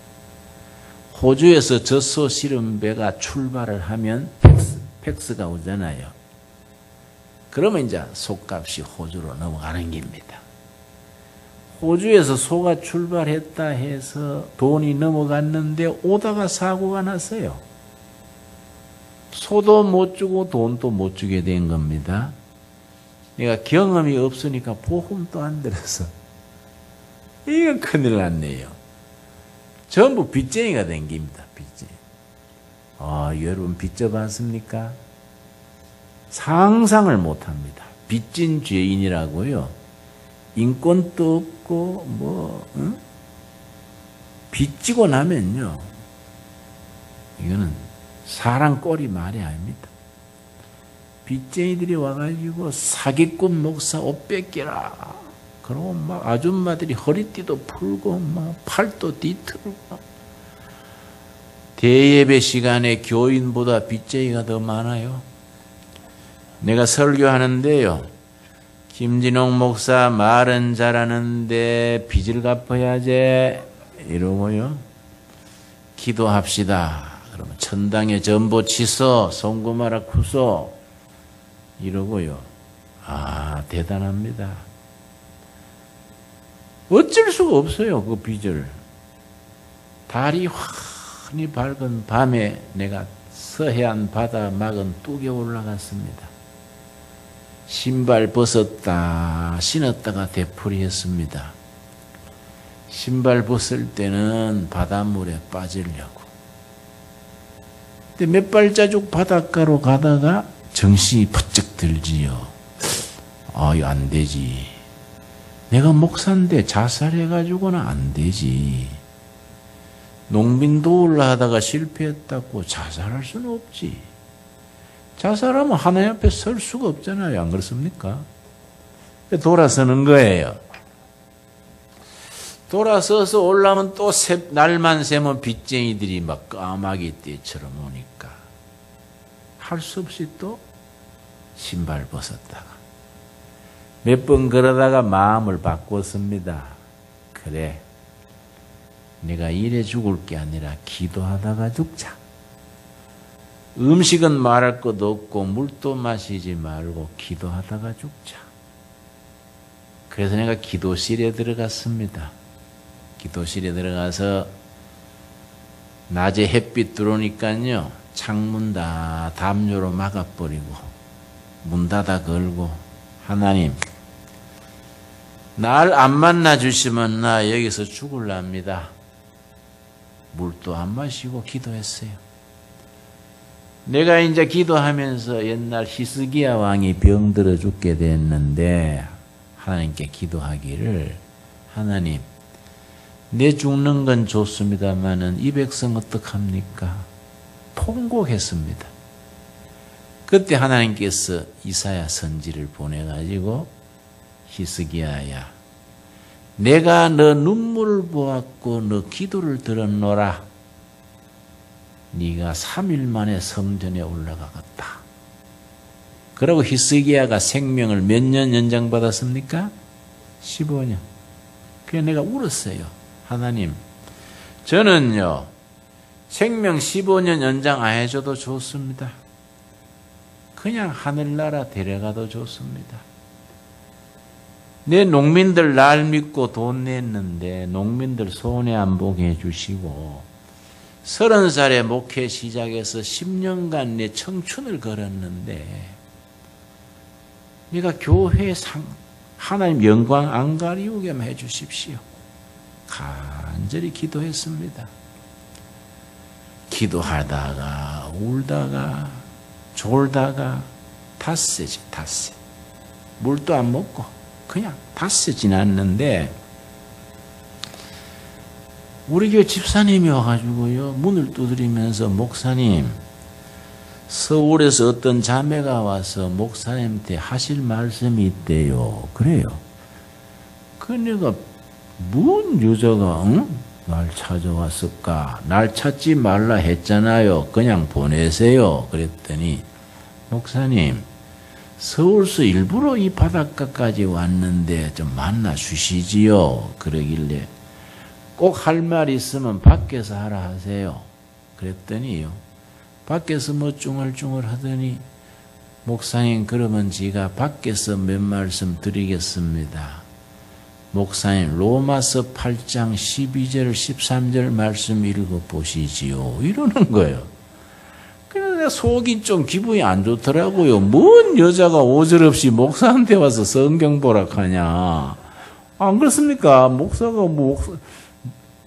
호주에서 젖소 실은 배가 출발을 하면 팩스가 오잖아요. 그러면 이제 속값이 호주로 넘어가는 겁니다. 호주에서 소가 출발했다 해서 돈이 넘어갔는데 오다가 사고가 났어요. 소도 못 주고 돈도 못 주게 된 겁니다. 내가 경험이 없으니까 보험도 안 들어서 이거 큰일 났네요. 전부 빚쟁이가 된 겁니다. 빚쟁이. 여러분 빚져 봤습니까? 상상을 못합니다. 빚진 죄인이라고요. 인권도 없고 빚지고 나면요, 이거는 사람 꼴이 말이 아닙니다. 빚쟁이들이 와가지고 사기꾼 목사 옷 뺏겨라 그러고 막 아줌마들이 허리띠도 풀고 막 팔도 뒤틀고, 대예배 시간에 교인보다 빚쟁이가 더 많아요. 내가 설교하는데요, 김진홍 목사 말은 잘하는데 빚을 갚아야지 이러고요, 기도합시다 그러면 천당에 전보 치소 송구마라 쿠소 이러고요. 대단합니다. 어쩔 수가 없어요. 그 빚을. 달이 환히 밝은 밤에 내가 서해안 바다 막은 뚝에 올라갔습니다. 신발 벗었다 신었다가 되풀이했습니다. 신발 벗을 때는 바닷물에 빠지려고. 근데 몇 발자국 바닷가로 가다가 정신이 퍼쩍 들지요. 이거 안 되지. 내가 목사인데 자살해가지고는 안 되지. 농민 도우려 하다가 실패했다고 자살할 수는 없지. 자살하면 하나님 앞에 설 수가 없잖아요. 안 그렇습니까? 돌아서는 거예요. 돌아서서 올라오면 또 날만 새면 빚쟁이들이 막 까마귀 떼처럼 오니까 할 수 없이 또 신발 벗었다가 몇 번 그러다가 마음을 바꿨습니다. 그래, 내가 일해 죽을 게 아니라 기도하다가 죽자. 음식은 말할 것도 없고 물도 마시지 말고 기도하다가 죽자. 그래서 내가 기도실에 들어갔습니다. 기도실에 들어가서 낮에 햇빛 들어오니까요, 창문 다 담요로 막아버리고 문 닫아 걸고, 하나님 날 안 만나 주시면 나 여기서 죽을랍니다. 물도 안 마시고 기도했어요. 내가 이제 기도하면서 옛날 히스기야 왕이 병들어 죽게 됐는데 하나님께 기도하기를 하나님 내 죽는 건 좋습니다마는 이 백성 어떡합니까? 통곡했습니다. 그때 하나님께서 이사야 선지를 보내가지고 히스기야야 내가 너 눈물을 보았고 너 기도를 들었노라. 네가 3일 만에 성전에 올라가겠다. 그러고 히스기야가 생명을 몇 년 연장받았습니까? 15년. 그래서 내가 울었어요. 하나님, 저는요 생명 15년 연장 안 해줘도 좋습니다. 그냥 하늘나라 데려가도 좋습니다. 내 농민들 날 믿고 돈 냈는데 농민들 손해 안 보게 해주시고 30살에 목회 시작해서 10년간 내 청춘을 걸었는데 내가 교회 하나님 영광 안 가리우게만 해주십시오. 간절히 기도했습니다. 기도하다가 울다가 졸다가 닷새지 닷새. 물도 안 먹고 그냥 닷새 지났는데 우리 교회 집사님이 와가지고요 문을 두드리면서 목사님 서울에서 어떤 자매가 와서 목사님한테 하실 말씀이 있대요. 그래요. 그 내가 뭔 여자가 날 찾아왔을까? 날 찾지 말라 했잖아요. 그냥 보내세요. 그랬더니 목사님 서울서 일부러 이 바닷가까지 왔는데 좀 만나 주시지요. 그러길래 꼭 할 말 있으면 밖에서 하라 하세요. 그랬더니요 밖에서 뭐 쭝얼쭝얼 하더니 목사님 그러면 제가 밖에서 몇 말씀 드리겠습니다. 목사님 로마서 8장 12절 13절 말씀 읽어보시지요. 이러는 거예요. 그래서 속이 좀 기분이 안 좋더라고요. 뭔 여자가 오절없이 목사한테 와서 성경 보라 하냐. 안 그렇습니까?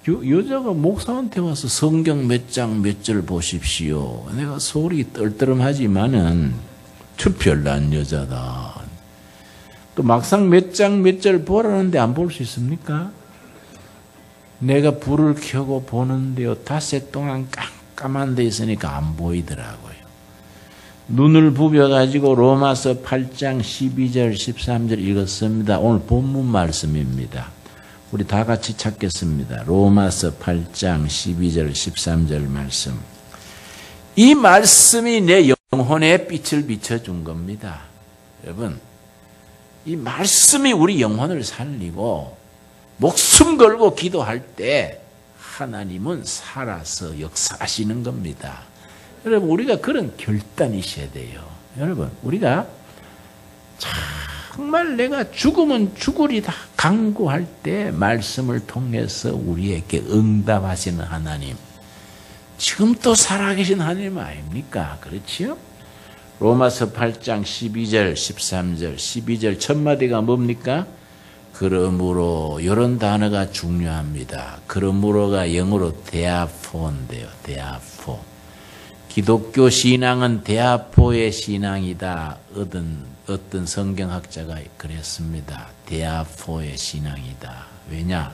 여자가 목사한테 와서 성경 몇 장 몇 절 보십시오. 내가 속이 떨떠름하지만은 저 별난 여자다. 또 막상 몇 장 몇 절 보라는데 안 볼 수 있습니까? 내가 불을 켜고 보는데요 닷새 동안 깜깜한 데 있으니까 안 보이더라고요. 눈을 부벼가지고 로마서 8장 12절 13절 읽었습니다. 오늘 본문 말씀입니다. 우리 다 같이 찾겠습니다. 로마서 8장 12절 13절 말씀. 이 말씀이 내 영혼에 빛을 비춰준 겁니다. 여러분 이 말씀이 우리 영혼을 살리고 목숨 걸고 기도할 때 하나님은 살아서 역사하시는 겁니다. 여러분 우리가 그런 결단이 있어야 돼요. 여러분 우리가 정말 내가 죽으면 죽으리다 강구할 때 말씀을 통해서 우리에게 응답하시는 하나님, 지금 또 살아계신 하나님 아닙니까? 그렇지요? 로마서 8장 12절 13절 12절 첫 마디가 뭡니까? 그러므로 이런 단어가 중요합니다. 그러므로가 영어로 데아포인데요. 데아포. 기독교 신앙은 데아포의 신앙이다. 어떤 성경학자가 그랬습니다. 데아포의 신앙이다. 왜냐?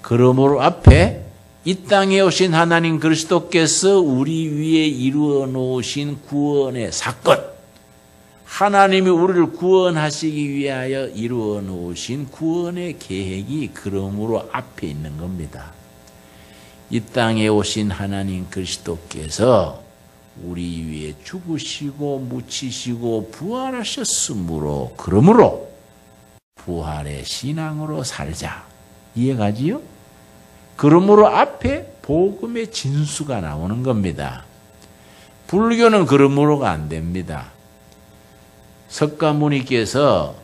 그러므로 앞에 이 땅에 오신 하나님 그리스도께서 우리 위에 이루어 놓으신 구원의 사건, 하나님이 우리를 구원하시기 위하여 이루어 놓으신 구원의 계획이 그러므로 앞에 있는 겁니다. 이 땅에 오신 하나님 그리스도께서 우리 위에 죽으시고 묻히시고 부활하셨으므로 그러므로 부활의 신앙으로 살자. 이해가지요? 그러므로 앞에 복음의 진수가 나오는 겁니다. 불교는 그러므로가 안 됩니다. 석가모니께서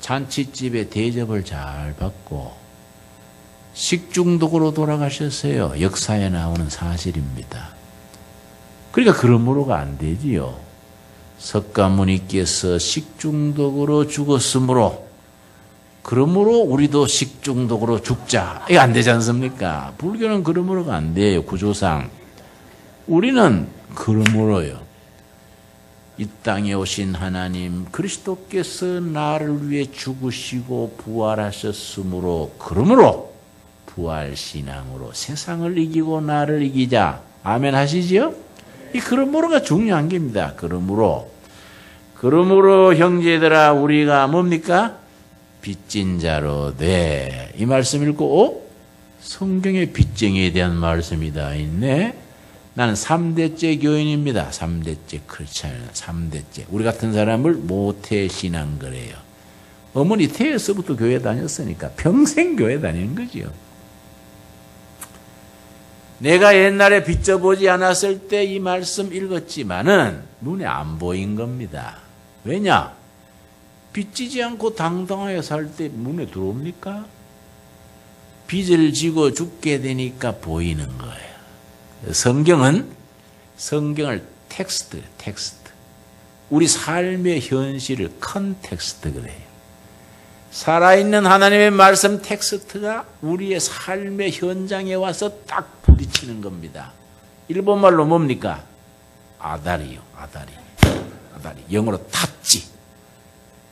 잔치집에 대접을 잘 받고 식중독으로 돌아가셨어요. 역사에 나오는 사실입니다. 그러니까 그러므로가 안 되지요. 석가모니께서 식중독으로 죽었으므로 그러므로 우리도 식중독으로 죽자. 이거 안 되지 않습니까? 불교는 그러므로가 안 돼요. 구조상. 우리는 그러므로요. 이 땅에 오신 하나님 그리스도께서 나를 위해 죽으시고 부활하셨으므로 그러므로 부활신앙으로 세상을 이기고 나를 이기자. 아멘 하시지요? 이 그러므로가 중요한 겁니다. 그러므로 형제들아 우리가 뭡니까? 빚진 자로 돼. 이 말씀 읽고 성경에 빚쟁이에 대한 말씀이 다 있네. 나는 3대째 교인입니다. 3대째 크리스찬, 3대째. 우리 같은 사람을 모태신앙 그래요. 어머니 태에서부터 교회 다녔으니까 평생 교회 다니는 거지요. 내가 옛날에 빚져보지 않았을 때 이 말씀 읽었지만은 눈에 안 보인 겁니다. 왜냐? 빚지지 않고 당당하게 살 때 눈에 들어옵니까? 빚을 지고 죽게 되니까 보이는 거예요. 성경을 텍스트. 우리 삶의 현실을 컨텍스트 그래요. 살아있는 하나님의 말씀 텍스트가 우리의 삶의 현장에 와서 딱 부딪히는 겁니다. 일본말로 뭡니까? 아다리요. 아다리. 영어로 탔지.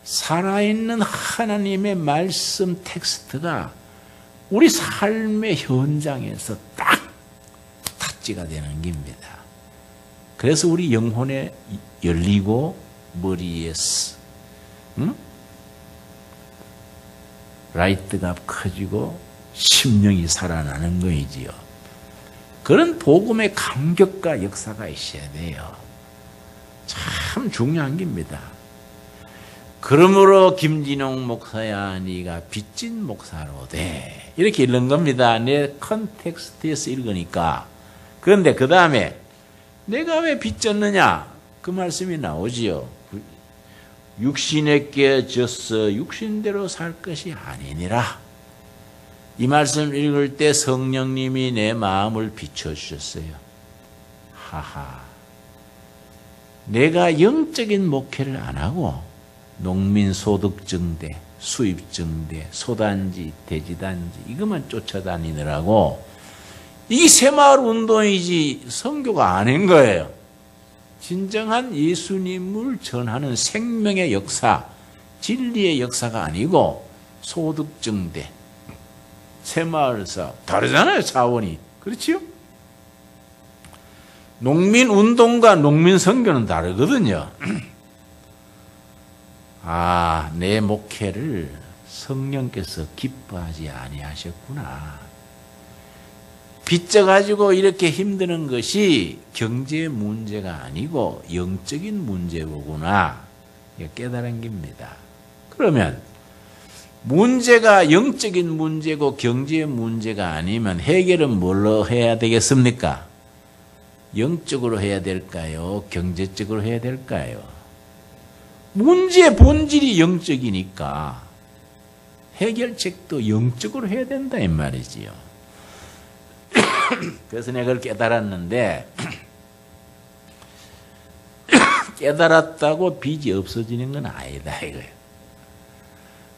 살아있는 하나님의 말씀 텍스트가 우리 삶의 현장에서 딱 탁지가 되는 겁니다. 그래서 우리 영혼에 열리고 머리에 라이트가 커지고 심령이 살아나는 거이지요. 그런 복음의 감격과 역사가 있어야 돼요. 참 중요한 겁니다. 그러므로 김진용 목사야 네가 빚진 목사로 돼. 이렇게 읽는 겁니다. 내 컨텍스트에서 읽으니까. 그런데 그 다음에 내가 왜 빚졌느냐? 그 말씀이 나오지요. 육신에게 졌어 육신대로 살 것이 아니니라. 이 말씀 읽을 때 성령님이 내 마음을 비춰주셨어요. 하하. 내가 영적인 목회를 안 하고 농민소득증대, 수입증대, 소단지, 돼지단지 이것만 쫓아다니느라고 이 새마을 운동이지 선교가 아닌 거예요. 진정한 예수님을 전하는 생명의 역사, 진리의 역사가 아니고 소득증대, 새마을사 다르잖아요. 차원이. 그렇지요? 농민운동과 농민선교는 다르거든요. 아, 내 목회를 성령께서 기뻐하지 아니하셨구나. 빚져가지고 이렇게 힘드는 것이 경제 문제가 아니고 영적인 문제구나. 깨달은 겁니다. 그러면 문제가 영적인 문제고 경제 문제가 아니면 해결은 뭘로 해야 되겠습니까? 영적으로 해야 될까요? 경제적으로 해야 될까요? 문제의 본질이 영적이니까 해결책도 영적으로 해야 된다 이 말이지요. 그래서 내가 그걸 깨달았는데 깨달았다고 빚이 없어지는 건 아니다 이거예요.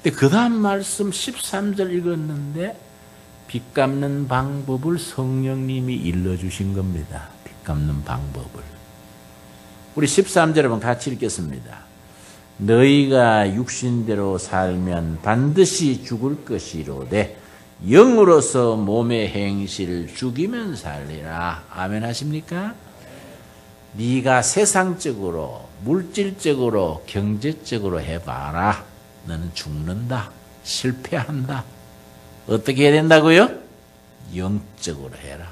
근데 그 다음 말씀 13절 읽었는데 빚 갚는 방법을 성령님이 일러주신 겁니다. 빚 갚는 방법을. 우리 13절 한번 같이 읽겠습니다. 너희가 육신대로 살면 반드시 죽을 것이로되 영으로서 몸의 행실 죽이면 살리라. 아멘 하십니까? 네가 세상적으로 물질적으로 경제적으로 해봐라. 너는 죽는다. 실패한다. 어떻게 해야 된다고요? 영적으로 해라.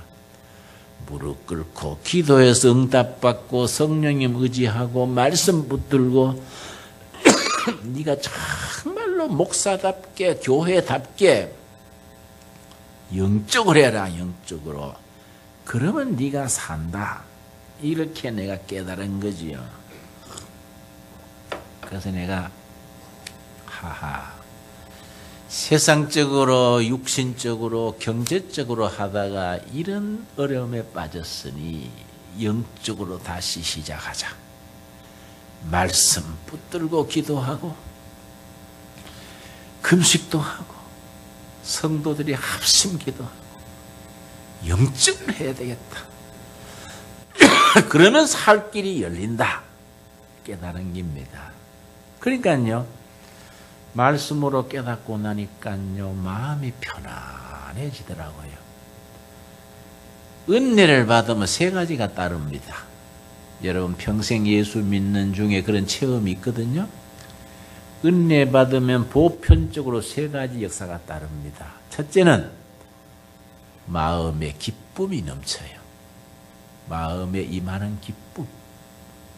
무릎 꿇고 기도해서 응답받고 성령님 의지하고 말씀 붙들고 네가 정말로 목사답게 교회답게 영적으로 해라. 영적으로. 그러면 네가 산다. 이렇게 내가 깨달은 거지요. 그래서 내가 하하 세상적으로 육신적으로 경제적으로 하다가 이런 어려움에 빠졌으니 영적으로 다시 시작하자. 말씀 붙들고 기도하고 금식도 하고 성도들이 합심 기도하고 영적으로 해야 되겠다. 그러면 살 길이 열린다. 깨달은 겁니다. 그러니까요, 말씀으로 깨닫고 나니까요, 마음이 편안해지더라고요. 은혜를 받으면 세 가지가 따릅니다. 여러분 평생 예수 믿는 중에 그런 체험이 있거든요. 은혜 받으면 보편적으로 세 가지 역사가 따릅니다. 첫째는 마음에 기쁨이 넘쳐요. 마음에 임하는 기쁨.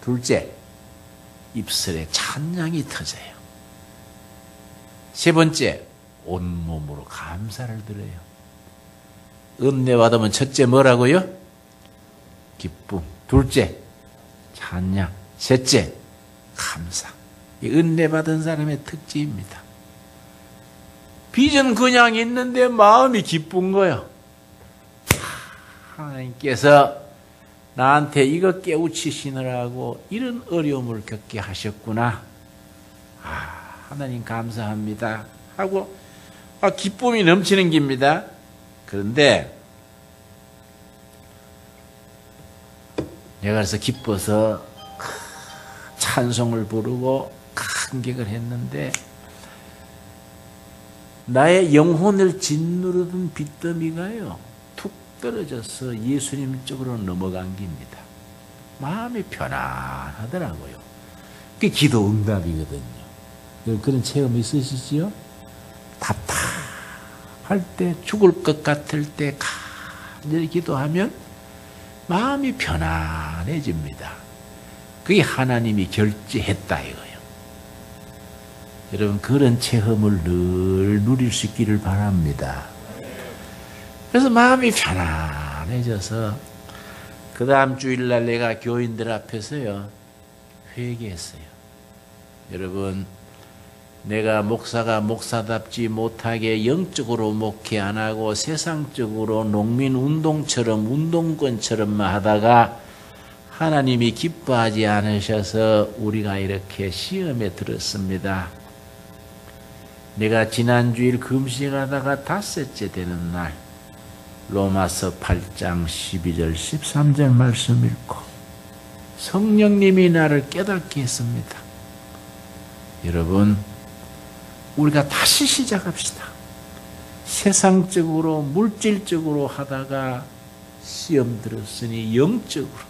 둘째, 입술에 찬양이 터져요. 세 번째, 온몸으로 감사를 드려요. 은혜 받으면 첫째 뭐라고요? 기쁨. 둘째, 찬양. 셋째, 감사. 이 은혜 받은 사람의 특징입니다. 빚은 그냥 있는데 마음이 기쁜 거예요. 하나님께서 나한테 이거 깨우치시느라고 이런 어려움을 겪게 하셨구나. 하나님 감사합니다 하고 기쁨이 넘치는 겁니다. 그런데 내가 그래서 기뻐서 찬송을 부르고 감격을 했는데 나의 영혼을 짓누르던 빚더미가요 툭 떨어져서 예수님 쪽으로 넘어간 겁니다. 마음이 편안하더라고요. 그게 기도 응답이거든요. 그런 체험 있으시지요? 답답할 때, 죽을 것 같을 때 간절히 기도하면 마음이 편안해집니다. 그게 하나님이 결제했다 이거예요. 여러분 그런 체험을 늘 누릴 수 있기를 바랍니다. 그래서 마음이 편안해져서 그 다음 주일날 내가 교인들 앞에서요 회개했어요. 여러분 내가 목사가 목사답지 못하게 영적으로 목회 안 하고 세상적으로 농민운동처럼 운동권처럼만 하다가 하나님이 기뻐하지 않으셔서 우리가 이렇게 시험에 들었습니다. 내가 지난주일 금식하다가 닷새째 되는 날 로마서 8장 12절 13절 말씀 읽고 성령님이 나를 깨닫게 했습니다. 여러분 우리가 다시 시작합시다. 세상적으로 물질적으로 하다가 시험 들었으니 영적으로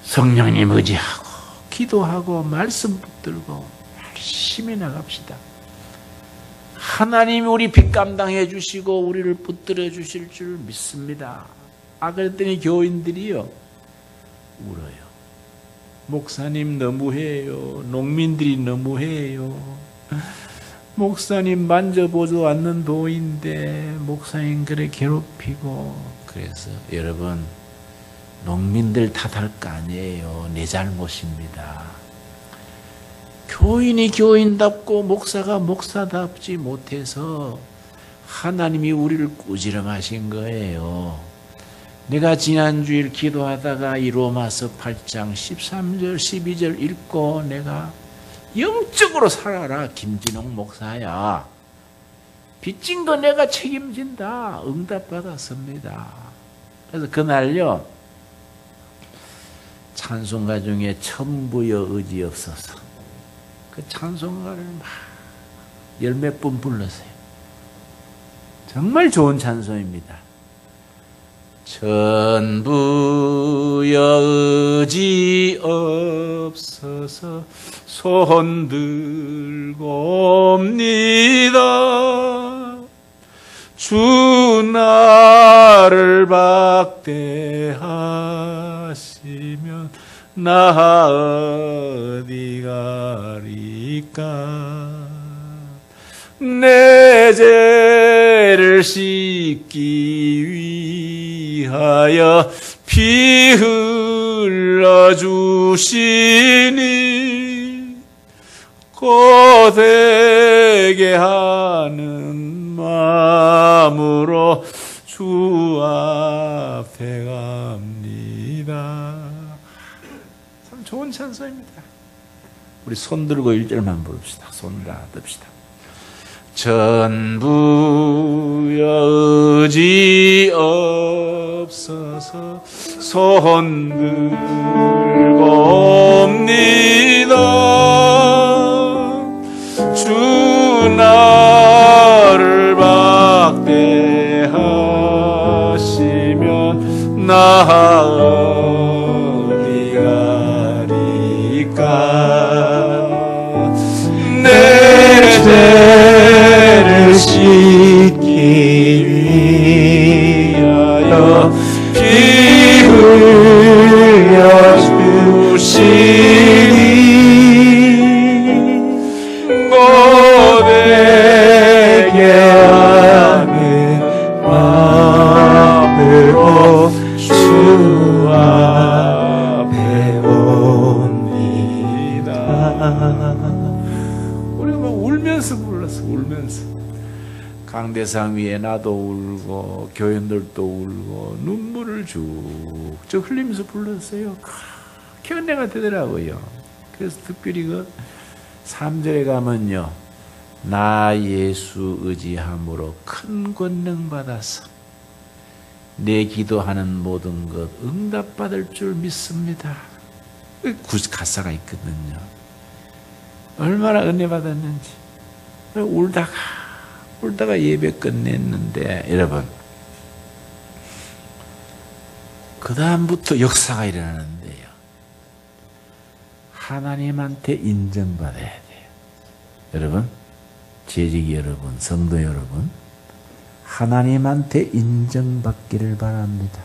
성령님 의지하고 기도하고 말씀 붙들고 열심히 나갑시다. 하나님이 우리 빚 감당해 주시고 우리를 붙들어 주실 줄 믿습니다. 그랬더니 교인들이요 울어요. 목사님 너무해요. 농민들이 너무해요. 목사님 만져보지도 않는 도인데 목사님 그래 괴롭히고. 그래서 여러분 농민들 탓할 거 아니에요. 내 잘못입니다. 교인이 교인답고 목사가 목사답지 못해서 하나님이 우리를 꾸지람하신 거예요. 내가 지난주일 기도하다가 이 로마서 8장 13절 12절 읽고 내가 영적으로 살아라 김진홍 목사야. 빚진 거 내가 책임진다. 응답받았습니다. 그래서 그날요 찬송가 중에 천부여 의지없어서 그 찬송가를 막 열 몇 분 불렀어요. 정말 좋은 찬송입니다. 천부여 의지 없어서 손 들고 옵니다. 주 나를 박대하시면 나 어디 가리까. 내 죄를 씻기 위하여 피 흘러주시니 고되게 하는 마음으로 주 앞에 갑니다. 참 좋은 찬송입니다. 우리 손 들고 1절만 부릅시다. 손 다 듭시다. 전부여 의지 없어서 손 들고옵니다. 주 나를 박대하시면 나 어디 가리까. 내 죄를 씻기 위하여 피 흘려 주시니 고백의 하는 마음으로 주 앞에 옵니다. 우리가 막 울면서 불렀어. 울면서 강대상 위에 나도 울고 교인들도 울고 눈물을 쭉쭉 흘리면서 불렀어요. 그렇게 은혜가 되더라고요. 그래서 특별히 그 3절에 가면요, 나 예수 의지함으로 큰 권능 받아서 내 기도하는 모든 것 응답받을 줄 믿습니다. 가사가 있거든요. 얼마나 은혜 받았는지. 울다가 예배 끝냈는데, 여러분, 그 다음부터 역사가 일어나는데요. 하나님한테 인정받아야 돼요. 여러분, 재직이 여러분, 성도 여러분, 하나님한테 인정받기를 바랍니다.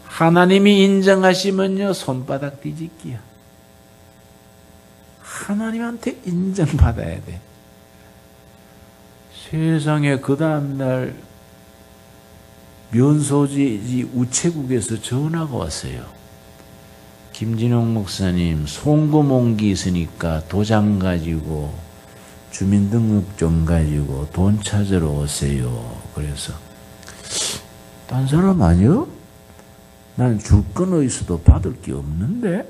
하나님이 인정하시면요, 손바닥 뒤집기요. 하나님한테 인정받아야 돼. 세상에 그 다음날 면소지 우체국에서 전화가 왔어요. 김진홍 목사님, 송금 옮기 있으니까 도장 가지고 주민등록증 가지고 돈 찾으러 오세요. 그래서 딴 사람 아니요? 난 줄 건 있어도 받을 게 없는데?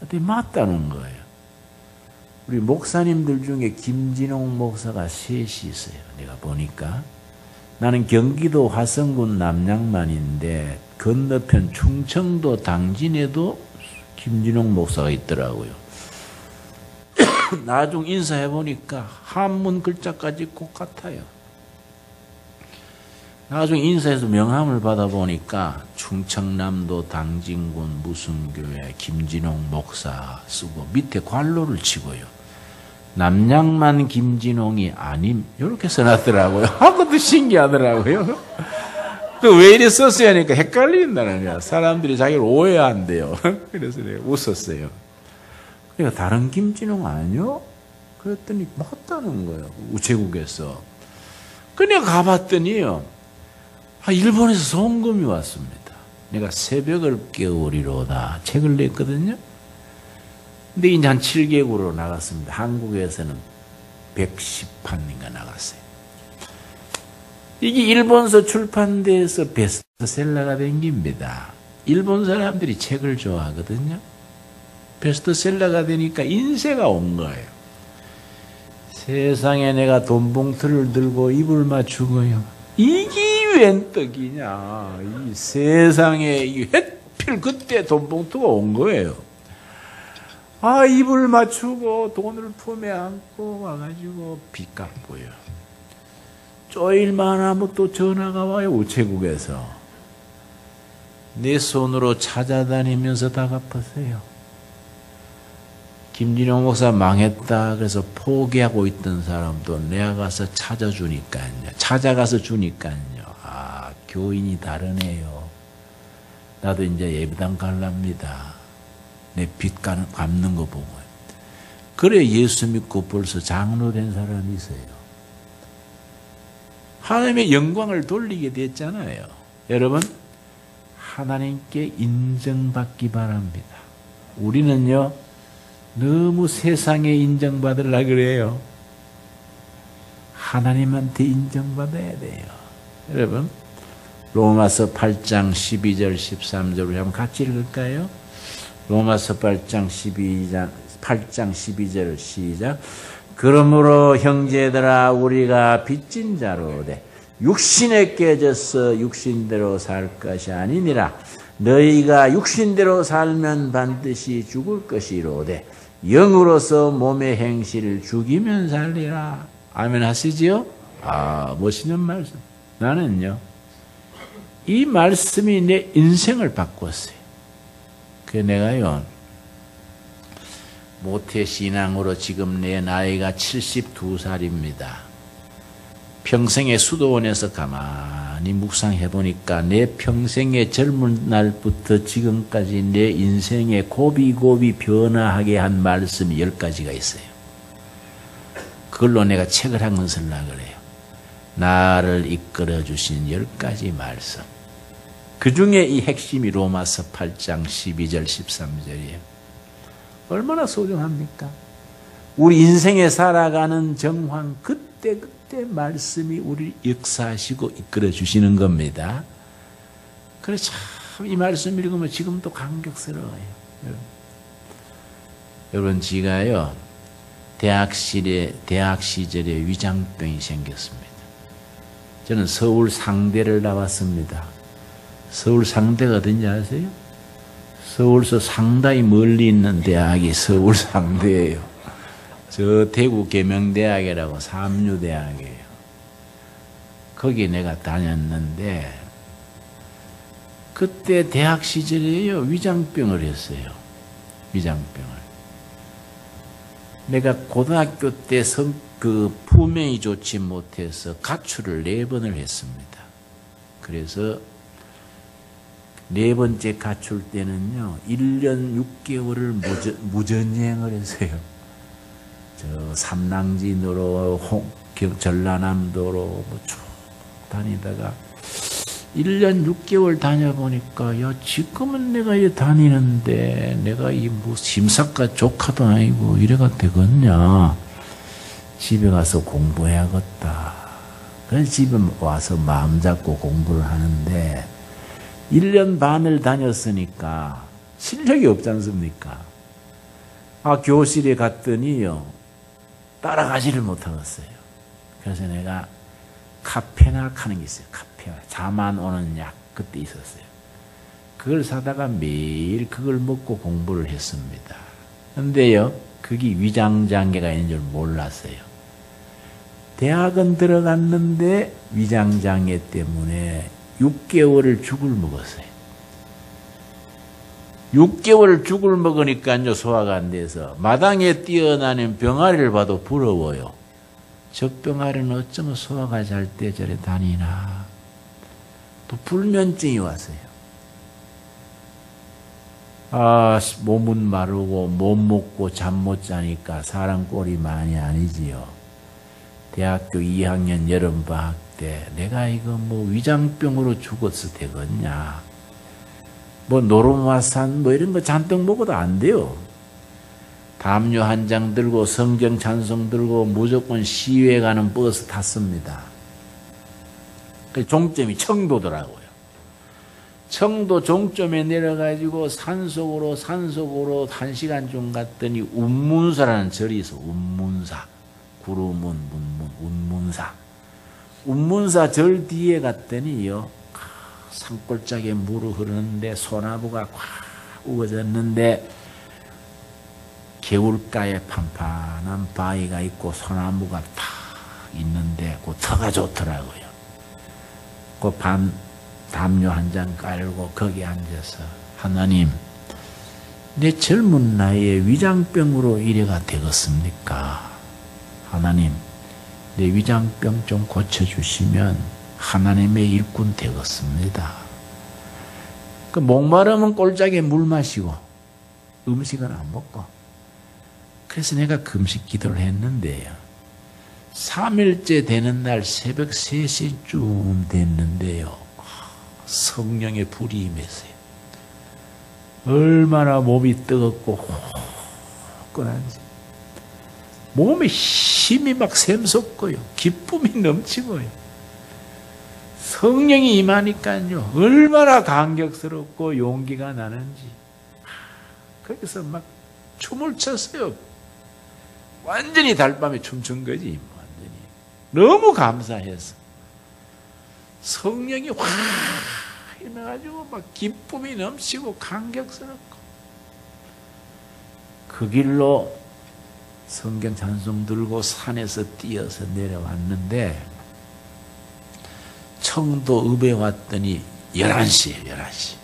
어디 맞다는 거예요. 우리 목사님들 중에 김진홍 목사가 셋이 있어요. 내가 보니까. 나는 경기도 화성군 남양만인데 건너편 충청도 당진에도 김진홍 목사가 있더라고요. 나중 인사해 보니까 한문 글자까지 똑같아요. 나중 인사해서 명함을 받아보니까 충청남도 당진군 무슨 교회 김진홍 목사 쓰고 밑에 관로를 치고요. 남양만 김진홍이 아님 이렇게 써놨더라고요. 그것도 신기하더라고요. 왜 이래 썼어야 하니까 헷갈린다는 거야. 사람들이 자기를 오해한대요. 그래서 내가 웃었어요. 그러니까 다른 김진홍 아니요? 그랬더니 맞다는 거예요. 우체국에서. 그냥 가봤더니요. 일본에서 송금이 왔습니다. 내가 새벽을 깨우리로다 책을 냈거든요. 근데 이제 한 7개국으로 나갔습니다. 한국에서는 110판인가 나갔어요. 이게 일본서 출판돼서 베스트셀러가 된 겁니다. 일본 사람들이 책을 좋아하거든요. 베스트셀러가 되니까 인쇄가 온 거예요. 세상에 내가 돈 봉투를 들고 입을 맞추고요. 이게 웬 떡이냐. 이 세상에 이 햇필 그때 돈 봉투가 온 거예요. 입을 맞추고 돈을 품에 안고 와가지고 빚 갚고요. 쪼일만 하면 또 전화가 와요. 우체국에서. 내 손으로 찾아다니면서 다 갚았어요. 김진홍 목사 망했다 그래서 포기하고 있던 사람도 내가 가서 찾아주니까요. 찾아가서 주니까요. 교인이 다르네요. 나도 이제 예배당 갈랍니다. 내 빚 갚는 거 보고. 그래 예수 믿고 벌써 장로 된 사람이 있어요. 하나님의 영광을 돌리게 됐잖아요. 여러분, 하나님께 인정받기 바랍니다. 우리는요, 너무 세상에 인정받으려고 그래요. 하나님한테 인정받아야 돼요. 여러분, 로마서 8장 12절 13절 우리 한번 같이 읽을까요? 로마서 8장 12절 시작. 그러므로 형제들아 우리가 빚진 자로 돼 육신에 깨져서 육신대로 살 것이 아니니라. 너희가 육신대로 살면 반드시 죽을 것이로되 영으로서 몸의 행실을 죽이면 살리라. 아멘 하시지요? 멋있는 말씀. 나는요, 이 말씀이 내 인생을 바꿨어요. 내가요, 모태신앙으로 지금 내 나이가 72살입니다. 평생에 수도원에서 가만히 묵상해 보니까 내 평생의 젊은 날부터 지금까지 내 인생에 고비고비 변화하게 한 말씀이 10가지가 있어요. 그걸로 내가 책을 한 권 쓰려고 그래요. 나를 이끌어 주신 10가지 말씀. 그 중에 이 핵심이 로마서 8장 12절 13절이에요. 얼마나 소중합니까? 우리 인생에 살아가는 정황 그때 말씀이 우리 역사하시고 이끌어 주시는 겁니다. 그래서 참 이 말씀 읽으면 지금도 감격스러워요. 여러분, 제가요 대학 시절에 위장병이 생겼습니다. 저는 서울 상대를 나왔습니다. 서울 상대가 어딘지 아세요? 서울서 상당히 멀리 있는 대학이 서울 상대예요. 저 대구 계명대학이라고 삼류대학이에요. 거기 내가 다녔는데 그때 대학 시절에요 위장병을 했어요. 위장병을. 내가 고등학교 때 품행이 좋지 못해서 가출을 4번을 했습니다. 그래서 4번째 가출 때는요 1년 6개월을 무전여행을 했어요. 저 삼랑진으로 전라남도로 쭉 다니다가 1년 6개월 다녀보니까 야 지금은 내가 이 다니는데 내가 이 뭐 심사과 조카도 아니고 이래가 되겠냐. 집에 가서 공부해야겠다. 그래서 집에 와서 마음 잡고 공부를 하는데 1년 반을 다녔으니까 실력이 없지 않습니까? 교실에 갔더니요 따라가지를 못하겠어요. 그래서 내가 카페낙 하는 게 있어요. 카페낙. 잠 안 오는 약 그때 있었어요. 그걸 사다가 매일 그걸 먹고 공부를 했습니다. 근데요 그게 위장장애가 있는 줄 몰랐어요. 대학은 들어갔는데 위장장애 때문에 6개월을 죽을 먹었어요. 6개월 죽을 먹으니까 소화가 안 돼서 마당에 뛰어다니는 병아리를 봐도 부러워요. 저 병아리는 어쩌면 소화가 잘 때 저래 다니나. 또 불면증이 왔어요. 몸은 마르고 못 먹고 잠 못 자니까 사람 꼴이 많이 아니지요. 대학교 2학년 여름방학 때 내가 이거 뭐 위장병으로 죽었을 되겠냐. 뭐 노르마산 뭐 이런 거 잔뜩 먹어도 안 돼요. 담요 한 장 들고 성경 찬송 들고 무조건 시외 가는 버스 탔습니다. 그 종점이 청도더라고요. 청도 종점에 내려가지고 산속으로 1시간쯤 갔더니 운문사라는 절이 있어. 운문사. 구루문, 문문, 운문사. 운문사 절 뒤에 갔더니요. 산골짜기에 물이 흐르는데 소나무가 꽉 우거졌는데 개울가에 판판한 바위가 있고 소나무가 탁 있는데 그 터가 좋더라고요. 그 담요 한 장 깔고 거기 앉아서 하나님 내 젊은 나이에 위장병으로 이래가 되겠습니까? 하나님 내 위장병 좀 고쳐주시면 하나님의 일꾼 되겠습니다. 그 목마르면 꼴짝에 물 마시고 음식은 안 먹고 그래서 내가 금식 기도를 했는데요. 3일째 되는 날 새벽 3시쯤 됐는데요. 성령의 불이 임했어요. 얼마나 몸이 뜨겁고 호끈한지 몸에 힘이 막 샘솟고요. 기쁨이 넘치고요. 성령이 임하니까요. 얼마나 감격스럽고 용기가 나는지. 그래서 막 춤을 췄어요. 완전히 달밤에 춤춘 거지. 완전히. 너무 감사해서. 성령이 확 이래가지고 막 기쁨이 넘치고 감격스럽고 그 길로 성경 찬송 들고 산에서 뛰어서 내려왔는데 청도읍에 왔더니 11시에요. 11시.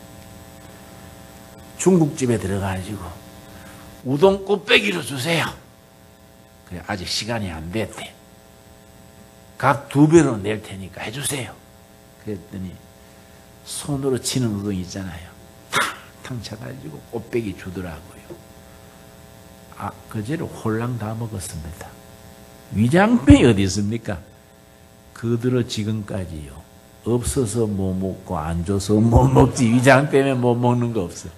중국집에 들어가가지고 우동 꽃배기로 주세요. 그래, 아직 시간이 안 됐대. 각 2배로 낼 테니까 해주세요. 그랬더니 손으로 치는 우동 있잖아요. 탕 쳐가지고 꽃배기 주더라고요. 아, 그제로 홀랑 다 먹었습니다. 위장병이 어디 있습니까? 그들은 지금까지요. 없어서 못 먹고 안 줘서 못 먹지. 위장 때문에 못 먹는 거 없어.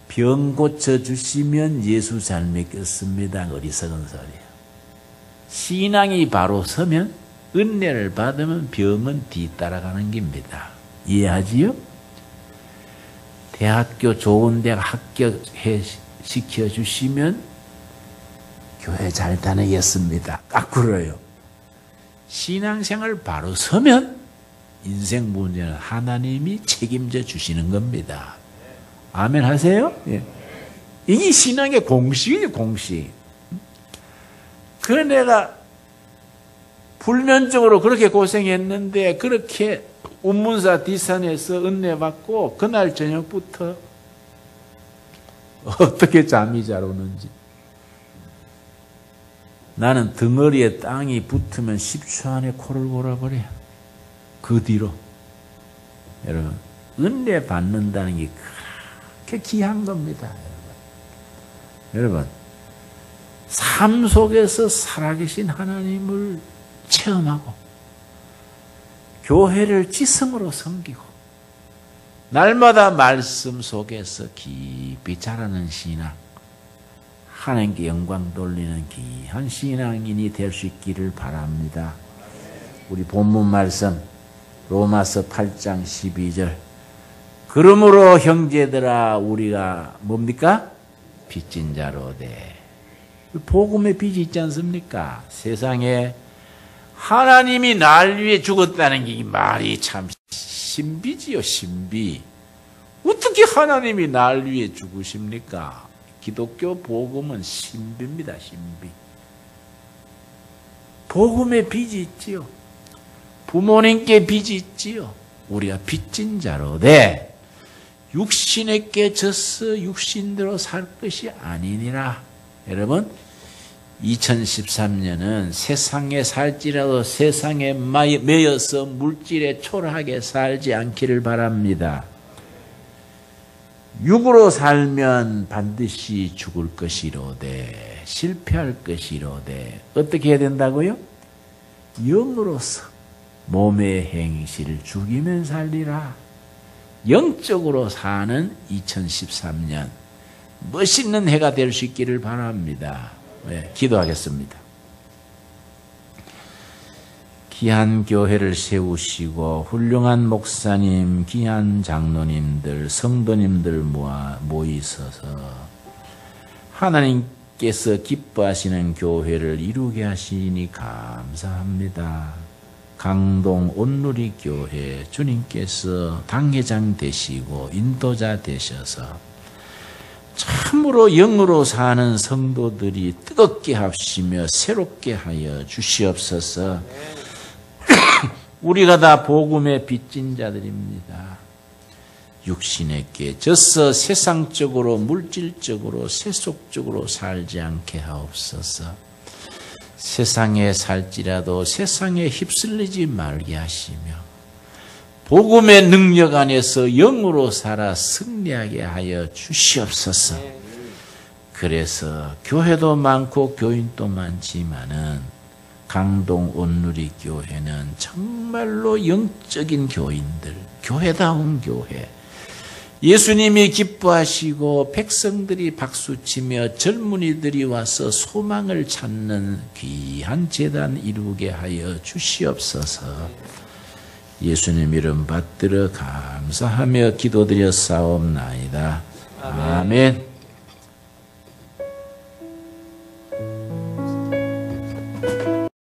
병 고쳐주시면 예수 잘 믿겠습니다. 어리석은 소리예요. 신앙이 바로 서면 은혜를 받으면 병은 뒤따라가는 겁니다. 이해하지요? 대학교 좋은 대학 합격시켜주시면 교회 잘 다니겠습니다. 까꾸로요. 신앙생활 바로 서면 인생 문제는 하나님이 책임져 주시는 겁니다. 아멘 하세요? 예. 이게 신앙의 공식이죠, 공식. 그래 내가 불면증으로 그렇게 고생했는데 그렇게 운문사 뒷산에서 은혜 받고 그날 저녁부터 어떻게 잠이 잘 오는지. 나는 덩어리에 땅이 붙으면 10초 안에 코를 골아버려. 그 뒤로. 여러분, 은혜 받는다는 게 그렇게 귀한 겁니다. 여러분, 삶 속에서 살아계신 하나님을 체험하고 교회를 지성으로 섬기고 날마다 말씀 속에서 깊이 자라는 신앙, 하나님께 영광 돌리는 귀한 신앙인이 될 수 있기를 바랍니다. 우리 본문 말씀 로마서 8장 12절. 그러므로 형제들아 우리가 뭡니까? 빚진 자로 돼. 복음의 빚이 있지 않습니까? 세상에 하나님이 날 위해 죽었다는 게 이 말이 참 신비지요, 신비. 어떻게 하나님이 날 위해 죽으십니까? 기독교 복음은 신비입니다, 신비. 복음의 빚이 있지요. 부모님께 빚이 있지요. 우리가 빚진 자로 돼. 육신에게 져서 육신대로 살 것이 아니니라. 여러분, 2013년은 세상에 살지라도 세상에 매여서 물질에 초라하게 살지 않기를 바랍니다. 육으로 살면 반드시 죽을 것이로되 실패할 것이로되 어떻게 해야 된다고요? 영으로서 몸의 행실을 죽이면 살리라. 영적으로 사는 2013년 멋있는 해가 될 수 있기를 바랍니다. 네, 기도하겠습니다. 귀한 교회를 세우시고 훌륭한 목사님, 귀한 장로님들, 성도님들 모이셔서 하나님께서 기뻐하시는 교회를 이루게 하시니 감사합니다. 강동 온누리 교회 주님께서 당회장 되시고 인도자 되셔서 참으로 영으로 사는 성도들이 뜨겁게 합시며 새롭게 하여 주시옵소서. 우리가 다 복음의 빚진 자들입니다. 육신에게 져서 세상적으로 물질적으로 세속적으로 살지 않게 하옵소서. 세상에 살지라도 세상에 휩쓸리지 말게 하시며 복음의 능력 안에서 영으로 살아 승리하게 하여 주시옵소서. 그래서 교회도 많고 교인도 많지만은 강동 온누리 교회는 정말로 영적인 교인들, 교회다운 교회, 예수님이 기뻐하시고 백성들이 박수치며 젊은이들이 와서 소망을 찾는 귀한 제단 이루게 하여 주시옵소서. 예수님 이름 받들어 감사하며 기도드려 싸움나이다. 아멘.